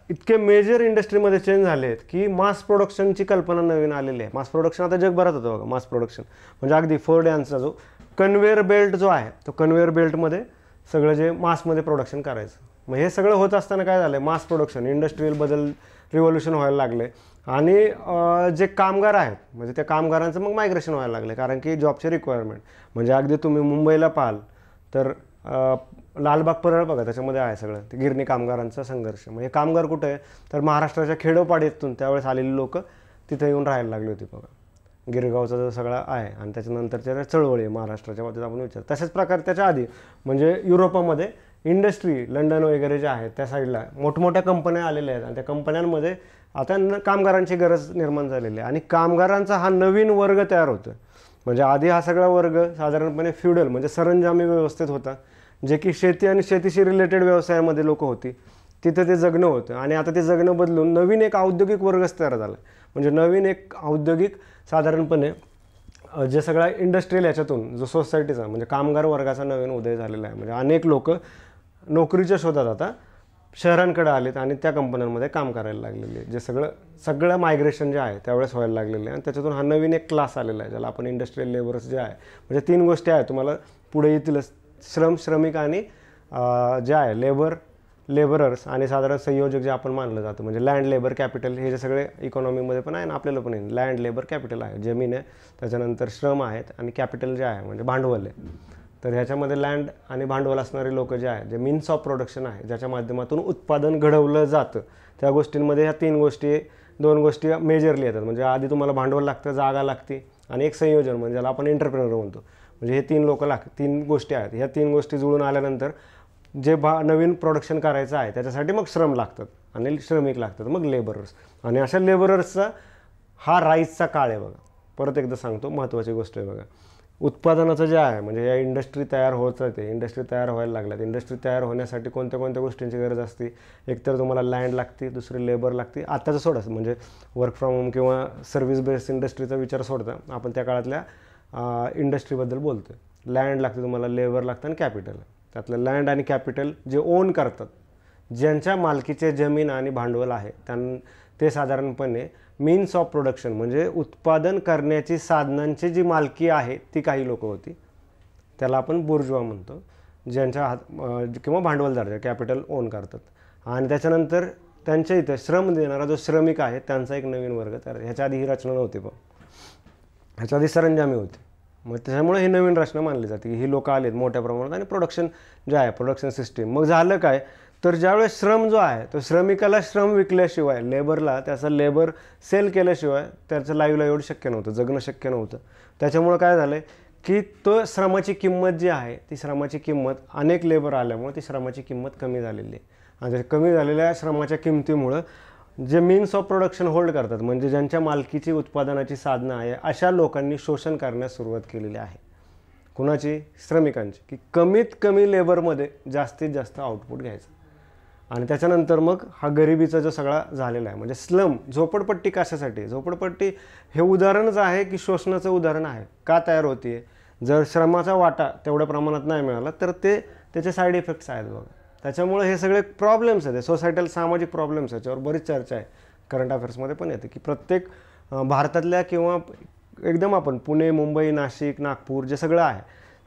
इतके मेजर इंडस्ट्रीमध्ये चेंज झाले आहेत की मास प्रोडक्शनची कल्पना नवीन आलेली आहे. मास प्रोडक्शन आता जगभरात होतं बघा. मास प्रोडक्शन म्हणजे अगदी फोर्ड यांचा जो कन्व्हेअर बेल्ट जो आहे तो कन्व्हेअर बेल्टमध्ये सगळं जे मासमध्ये प्रोडक्शन करायचं. मग हे सगळं होत असताना काय झालं मास प्रोडक्शन इंडस्ट्रियल बदल रिव्होल्युशन व्हायला लागले आणि जे कामगार आहेत म्हणजे त्या कामगारांचं मग मायग्रेशन व्हायला लागले कारण की जॉबचे रिक्वायरमेंट. म्हणजे अगदी तुम्ही मुंबईला पाहाल तर लालबाग परळ बघा त्याच्यामध्ये आहे सगळं ते गिरणी कामगारांचा संघर्ष. म्हणजे कामगार कुठे आहे तर महाराष्ट्राच्या खेडोपाडीतून त्यावेळेस आलेली लोक तिथे येऊन राहायला लागली होती बघा. गिरगावचा जो सगळा आहे आणि त्याच्यानंतरच्या चळवळी महाराष्ट्राच्या बाबतीत आपण विचार. तशाच प्रकारे त्याच्या आधी म्हणजे युरोपामध्ये इंडस्ट्री लंडन वगैरे जे आहे त्या साईडला मोठमोठ्या कंपन्या आलेल्या आहेत आणि त्या कंपन्यांमध्ये आता कामगारांची गरज निर्माण झालेली आहे आणि कामगारांचा हा नवीन वर्ग तयार होतो. म्हणजे आधी हा सगळा वर्ग साधारणपणे फ्युडल म्हणजे सरंजामी व्यवस्थेत होता जे की शेती आणि शेतीशी रिलेटेड व्यवसायामध्ये लोक होती तिथे ते जगणं होतं. आणि आता ते जगणं बदलून नवीन एक औद्योगिक वर्गच तयार झाला. म्हणजे नवीन एक औद्योगिक साधारणपणे जे सगळा इंडस्ट्रियल याच्यातून जो सोसायटीचा म्हणजे कामगार वर्गाचा नवीन उदय झालेला आहे. म्हणजे अनेक लोक नोकरीच्या शोधात आता शहरांकडे आलेत आणि त्या कंपन्यांमध्ये काम करायला लागलेले जे सगळं मायग्रेशन जे आहे त्यावेळेस व्हायला लागलेलं आहे. आणि त्याच्यातून हा नवीन एक क्लास आलेला आहे ज्याला आपण इंडस्ट्रियल लेबर्स जे आहे. म्हणजे तीन गोष्टी आहेत तुम्हाला पुढे येतीलच श्रमिक आणि जे आहे लेबरर्स आणि साधारण संयोजक जे आपण मानलं जातं. म्हणजे लँड लेबर कॅपिटल हे जे सगळे इकॉनॉमीमध्ये पण आहे ना आपल्याला पण आहे. लँड लेबर कॅपिटल आहे जमीन आहे त्याच्यानंतर श्रम आहेत आणि कॅपिटल जे आहे म्हणजे भांडवल आहे. तर ह्याच्यामध्ये लँड आणि भांडवल असणारे लोक जे आहे जे मीन्स ऑफ प्रोडक्शन आहे ज्याच्या माध्यमातून उत्पादन घडवलं जातं त्या गोष्टींमध्ये ह्या दोन गोष्टी मेजरली येतात. म्हणजे आधी तुम्हाला भांडवल लागतं जागा लागते आणि एक संयोजन म्हणजे ज्याला आपण एंटरप्रेनर म्हणतो. म्हणजे हे तीन गोष्टी आहेत. ह्या तीन गोष्टी जुळून आल्यानंतर जे नवीन प्रोडक्शन करायचं आहे त्याच्यासाठी मग श्रम लागतात आणि श्रमिक लागतात मग लेबरर्स. आणि अशा लेबरर्सचा हा राईजचा काळ आहे बघा. परत एकदा सांगतो महत्त्वाची गोष्ट आहे बघा. उत्पादनाचं जे आहे म्हणजे या इंडस्ट्री तयार होत राहते इंडस्ट्री तयार व्हायला लागल्यात. इंडस्ट्री तयार होण्यासाठी कोणत्या गोष्टींची गरज असते. एकतर तुम्हाला लँड लागते दुसरी लेबर लागते. आत्ताचं सोडा म्हणजे वर्क फ्रॉम होम किंवा सर्व्हिस बेस्ड इंडस्ट्रीचा विचार सोडता आपण त्या काळातल्या इंडस्ट्रीबद्दल बोलतो. लँड लागते तुम्हाला लेबर लागतं आणि कॅपिटल. त्यातलं लँड आणि कॅपिटल जे ओन करतात ज्यांच्या मालकीचे जमीन आणि भांडवल आहे ते साधारणपणे मीन्स ऑफ प्रोडक्शन म्हणजे उत्पादन करण्याची साधनांची जी मालकी आहे ती काही लोक होती त्याला आपण बुर्जवा म्हणतो ज्यांच्या किंवा भांडवलदार कॅपिटल ओन करतात. आणि त्याच्यानंतर त्यांच्या इथं श्रम देणारा जो श्रमिक आहे त्यांचा एक नवीन वर्ग तयार. ह्याच्या आधी ही रचना नव्हती, पण ह्याच्या आधी सरंजामी होती. मग त्याच्यामुळे ही नवीन रचना मानली जाते की ही लोक आलेत मोठ्या प्रमाणात आणि प्रोडक्शन जे आहे प्रोडक्शन सिस्टीम. मग झालं काय, तर ज्यावेळेस श्रम जो आहे तो श्रमिकाला श्रम विकल्याशिवाय, लेबरला त्याचं लेबर सेल केल्याशिवाय त्याचं लाईव्हलीहूड शक्य नव्हतं, जगणं शक्य नव्हतं. त्याच्यामुळं काय झालं की तो श्रमाची किंमत जी आहे ती श्रमाची किंमत अनेक लेबर आल्यामुळे ती श्रमाची किंमत कमी झालेली आहे. आणि कमी झालेल्या श्रमाच्या किमतीमुळं जे मीन्स ऑफ प्रोडक्शन होल्ड करतात, म्हणजे ज्यांच्या मालकीची उत्पादनाची साधनं आहे, अशा लोकांनी शोषण करण्यास सुरुवात केलेली आहे. कुणाची? श्रमिकांची, की कमीत कमी लेबरमध्ये जास्तीत जास्त आउटपुट घ्यायचं. आणि त्याच्यानंतर मग हा गरिबीचा जो सगळा झालेला आहे, म्हणजे स्लम, झोपडपट्टी. कशासाठी? झोपडपट्टी हे उदाहरणच आहे की शोषणाचं उदाहरण आहे. का तयार होते? जर श्रमाचा वाटा तेवढ्या प्रमाणात नाही मिळाला तर त्याचे साईड इफेक्ट्स आहेत बघा. त्याच्यामुळे हे सगळे प्रॉब्लेम्स आहेत, सोसायटल सामाजिक प्रॉब्लेम्स, याच्यावर बरीच चर्चा आहे. करंट अफेअर्समध्ये पण येते की प्रत्येक भारतातल्या किंवा एकदम आपण पुणे, मुंबई, नाशिक, नागपूर जे सगळं आहे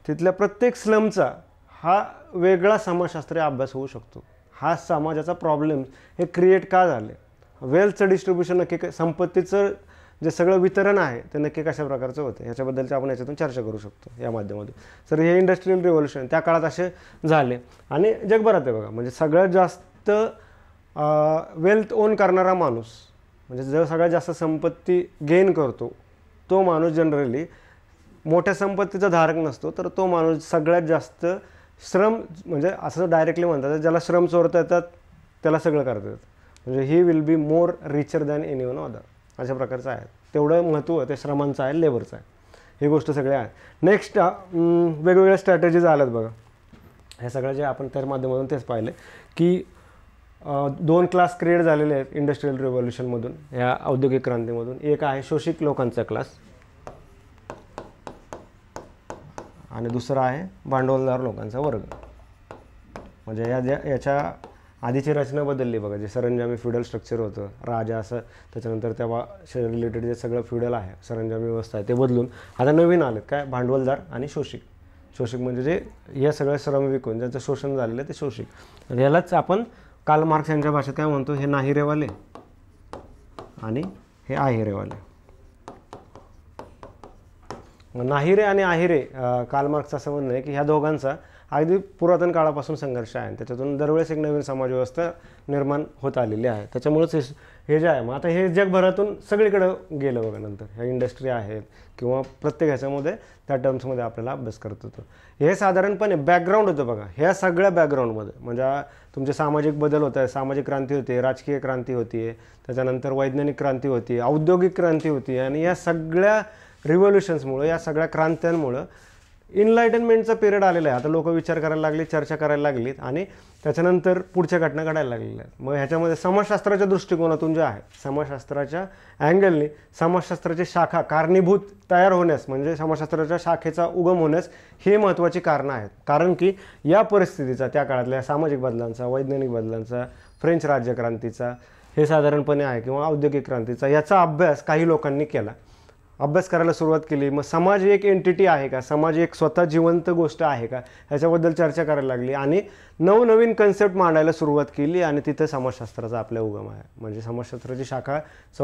तिथल्या प्रत्येक स्लमचा हा वेगळा समाजशास्त्रीय अभ्यास होऊ शकतो. हा समाजाचा प्रॉब्लेम हे क्रिएट का झाले, वेल्थचं डिस्ट्रीब्युशन नक्की, संपत्तीचं जे सगळं वितरण आहे ते नक्की कशा प्रकारचं होतं, ह्याच्याबद्दलची आपण याच्यातून चर्चा करू शकतो या माध्यमातून. तर हे इंडस्ट्रियल रिव्होल्युशन त्या काळात असे झाले आणि जगभरात आहे बघा. म्हणजे सगळ्यात जास्त वेल्थ ओन करणारा माणूस, म्हणजे जो सगळ्यात जास्त संपत्ती गेन करतो तो माणूस जनरली मोठ्या संपत्तीचा धारक नसतो, तर तो माणूस सगळ्यात जास्त श्रम, म्हणजे असं डायरेक्टली म्हणतात ज्याला श्रम चोरता येतात त्याला सगळं करता येतं, म्हणजे he will be more richer than any one other, अशा प्रकारचं आहे. तेवढं महत्त्व ते श्रमांचं आहे, लेबरचं आहे. ही गोष्ट सगळ्या आहे. नेक्स्ट वेगवेगळ्या स्ट्रॅटेजीज आल्यात बघा. हे सगळं जे आपण त्या माध्यमातून तेच पाहिलं की 2 क्लास क्रिएट झालेले आहेत इंडस्ट्रियल रिव्होल्युशनमधून, ह्या औद्योगिक क्रांतीमधून. एक आहे शोषित लोकांचा क्लास आणि दुसरा आहे भांडवलदार लोकांचा वर्ग. म्हणजे याच्या आधीची रचना बदलली बघा. जे सरंजामी फ्युडल स्ट्रक्चर होतं, राजा असं, त्याच्यानंतर तेव्हा रिलेटेड जे सगळं फ्युडल आहे, सरंजामी व्यवस्था आहे, ते बदलून आता नवीन आलेत काय, भांडवलदार आणि शोषिक. शोषिक म्हणजे जे हे सगळं श्रम विकून ज्यांचं शोषण झालेलं आहे ते शोषिक. यालाच आपण कार्ल मार्क्स यांच्या भाषेत काय म्हणतो, हे नाहिरेवाले आणि हे आहेरेवाले. नाहिरे आणि आहेरे, कार्ल मार्क्स असं म्हणणं आहे की ह्या दोघांचा अगदी पुरातन काळापासून संघर्ष आहे. त्याच्यातून दरवेळेस एक नवीन समाजव्यवस्था निर्माण होत आलेली आहे. त्याच्यामुळेच हे जे आहे, मग आता हे जगभरातून सगळीकडं गेलं बघा. नंतर ह्या इंडस्ट्री आहेत किंवा प्रत्येक ह्याच्यामध्ये त्या टर्म्समध्ये आपल्याला अभ्यास करत होतो. हे साधारणपणे बॅकग्राऊंड होतं बघा. ह्या सगळ्या बॅकग्राऊंडमध्ये म्हणजे तुमचे सामाजिक बदल होत आहे, सामाजिक क्रांती होते, राजकीय क्रांती होती, त्याच्यानंतर वैज्ञानिक क्रांती होती, औद्योगिक क्रांती होती, आणि या सगळ्या रिव्होल्युशन्समुळं, या सगळ्या क्रांत्यांमुळं इनलायटनमेंटचा पिरियड आलेला आहे. आता लोक विचार करायला लागली, चर्चा करायला लागलीत आणि त्याच्यानंतर पुढच्या घटना घडायला लागलेल्या आहेत. मग ह्याच्यामध्ये समाजशास्त्राच्या दृष्टिकोनातून जे आहे, समाजशास्त्राच्या अँगलनी समाजशास्त्राची शाखा कारणीभूत तयार होण्यास, म्हणजे समाजशास्त्राच्या शाखेचा उगम होण्यास हे महत्त्वाची कारणं आहेत. कारण की या परिस्थितीचा, त्या काळातल्या सामाजिक बदलांचा, वैज्ञानिक बदलांचा, फ्रेंच राज्यक्रांतीचा हे साधारणपणे आहे, किंवा औद्योगिक क्रांतीचा, याचा अभ्यास काही लोकांनी केला, अभ्यास करायला सुरुवात केली. मग समाज एक एंटिटी आहे का, समाज एक स्वतः जिवंत गोष्ट आहे का, ह्याच्याबद्दल चर्चा करायला लागली आणि नवनवीन कन्सेप्ट मांडायला सुरुवात केली. आणि तिथं समाजशास्त्राचा आपल्या उगम आहे. म्हणजे समाजशास्त्राची शाखाचा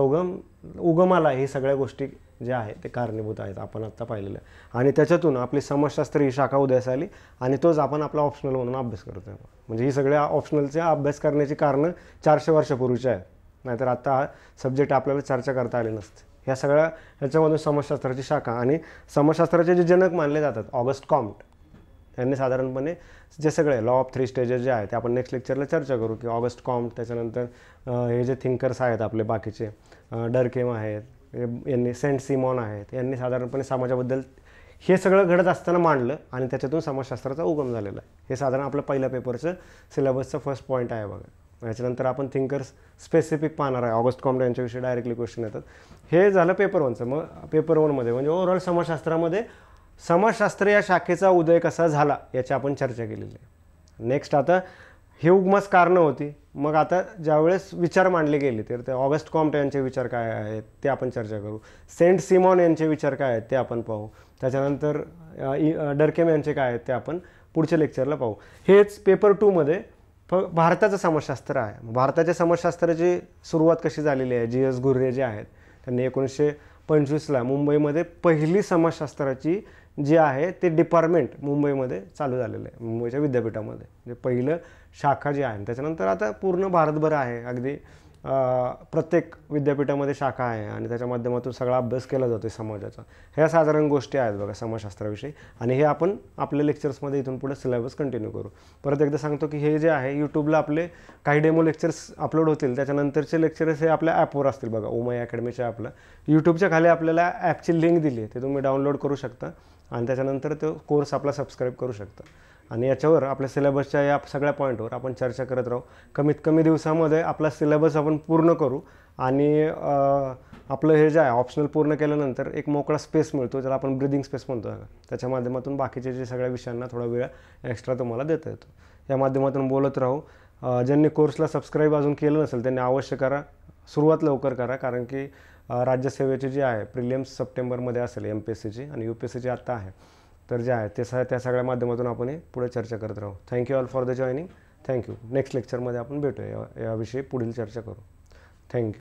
उगमाला हे सगळ्या गोष्टी ज्या आहेत ते कारणीभूत आहेत, आपण आत्ता पाहिलेलं आहे. आणि त्याच्यातून आपली समाजशास्त्र ही शाखा उदयास आली आणि तोच आपण आपला ऑप्शनल म्हणून अभ्यास करतो. म्हणजे ही सगळ्या ऑप्शनलचे अभ्यास करण्याची कारणं 400 वर्षापूर्वीची आहेत, नाहीतर आता हा सब्जेक्ट आपल्याला चर्चा करता आली नसते. ह्या सगळ्या ह्याच्यामधून समाजशास्त्राची शाखा आणि समाजशास्त्राचे जे जनक मानले जातात, ऑगस्ट कॉम्ट यांनी साधारणपणे जे सगळे लॉ ऑफ 3 स्टेजेस जे आहेत ते आपण नेक्स्ट लेक्चरला चर्चा करू, की ऑगस्ट कॉम्ट, त्याच्यानंतर हे जे थिंकर्स आहेत आपले बाकीचे, डर्केम आहेत, यांनी सेंट सिमॉन आहेत, यांनी साधारणपणे समाजाबद्दल हे सगळं घडत असताना मांडलं आणि त्याच्यातून समाजशास्त्राचा उगम झालेला आहे. हे साधारण आपलं पहिल्या पेपरचं सिलेबसचं फर्स्ट पॉईंट आहे बघा. याच्यानंतर आपण थिंकर्स स्पेसिफिक पाहणार आहे. ऑगस्ट कॉम्ट यांच्याविषयी डायरेक्टली क्वेश्चन येतात. हे झालं पेपर 1चं. मग पेपर 1मध्ये म्हणजे ओव्हरऑल समाजशास्त्रामध्ये समाजशास्त्र या शाखेचा उदय कसा झाला याची आपण चर्चा केलेली आहे. नेक्स्ट आता हे उगमास कारणं होती. मग आता ज्यावेळेस विचार मांडले गेले तर ते ऑगस्ट कॉम्ट यांचे विचार काय आहेत ते आपण चर्चा करू. सेंट सिमॉन यांचे विचार काय आहेत ते आपण पाहू. त्याच्यानंतर डर्केम यांचे काय आहेत ते आपण पुढच्या लेक्चरला पाहू. हेच पेपर 2मध्ये भारताचं समाजशास्त्र आहे. भारताच्या समाजशास्त्राची सुरुवात कशी झालेली आहे, GS घुर्रे जे आहेत त्यांनी 1925ला मुंबईमध्ये पहिली समाजशास्त्राची जी आहे ते डिपार्टमेंट मुंबईमध्ये चालू झालेलं आहे, मुंबईच्या विद्यापीठामध्ये. म्हणजे पहिलं शाखा जी आहे. त्याच्यानंतर आता पूर्ण भारतभर आहे, अगदी प्रत्येक विद्यापीठामध्ये शाखा आहे आणि त्याच्या माध्यमातून सगळा अभ्यास केला जातो समाजाचा. ह्या साधारण गोष्टी आहेत बघा समाजशास्त्राविषयी, आणि हे आपण आपल्या लेक्चर्समध्ये इथून पुढे सिलेबस कंटिन्यू करू. परत एकदा सांगतो की हे जे आहे यूट्यूबला आपले काही डेमो लेक्चर्स अपलोड होतील, त्याच्यानंतरचे लेक्चर्स हे आपल्या ॲपवर असतील बघा. उमय अकॅडमीच्या ॲपला यूट्यूबच्या खाली आपल्याला ॲपची लिंक दिली आहे, ते तुम्ही डाउनलोड करू शकता आणि त्याच्यानंतर तो कोर्स आपला सबस्क्राईब करू शकता. आणि याच्यावर आपल्या सिलेबसच्या या सगळ्या पॉईंटवर आपण चर्चा करत राहू. कमीत कमी दिवसामध्ये आपला सिलेबस आपण पूर्ण करू आणि आपलं हे जे आहे ऑप्शनल पूर्ण केल्यानंतर एक मोकळा स्पेस मिळतो, ज्याला आपण ब्रिदिंग स्पेस म्हणतो. त्याच्या माध्यमातून बाकीचे जे सगळ्या विषयांना थोडा वेळ एक्स्ट्रा तुम्हाला देता येतो. या माध्यमातून बोलत राहू. ज्यांनी कोर्सला सबस्क्राईब अजून केलं नसेल त्यांनी अवश्य करा, सुरुवात लवकर करा, कारण की राज्यसेवेची जी आहे प्रिलिम्स सप्टेंबरमध्ये असेल MPSCची, आणि UPSCची आत्ता आहे. तर जे आहे ते त्या सगळ्या माध्यमातून आपण पुढे चर्चा करत राहू. Thank you all for the joining. Thank you. Next लेक्चरमध्ये आपण भेटूया, याविषयी पुढील चर्चा करू. थँक्यू.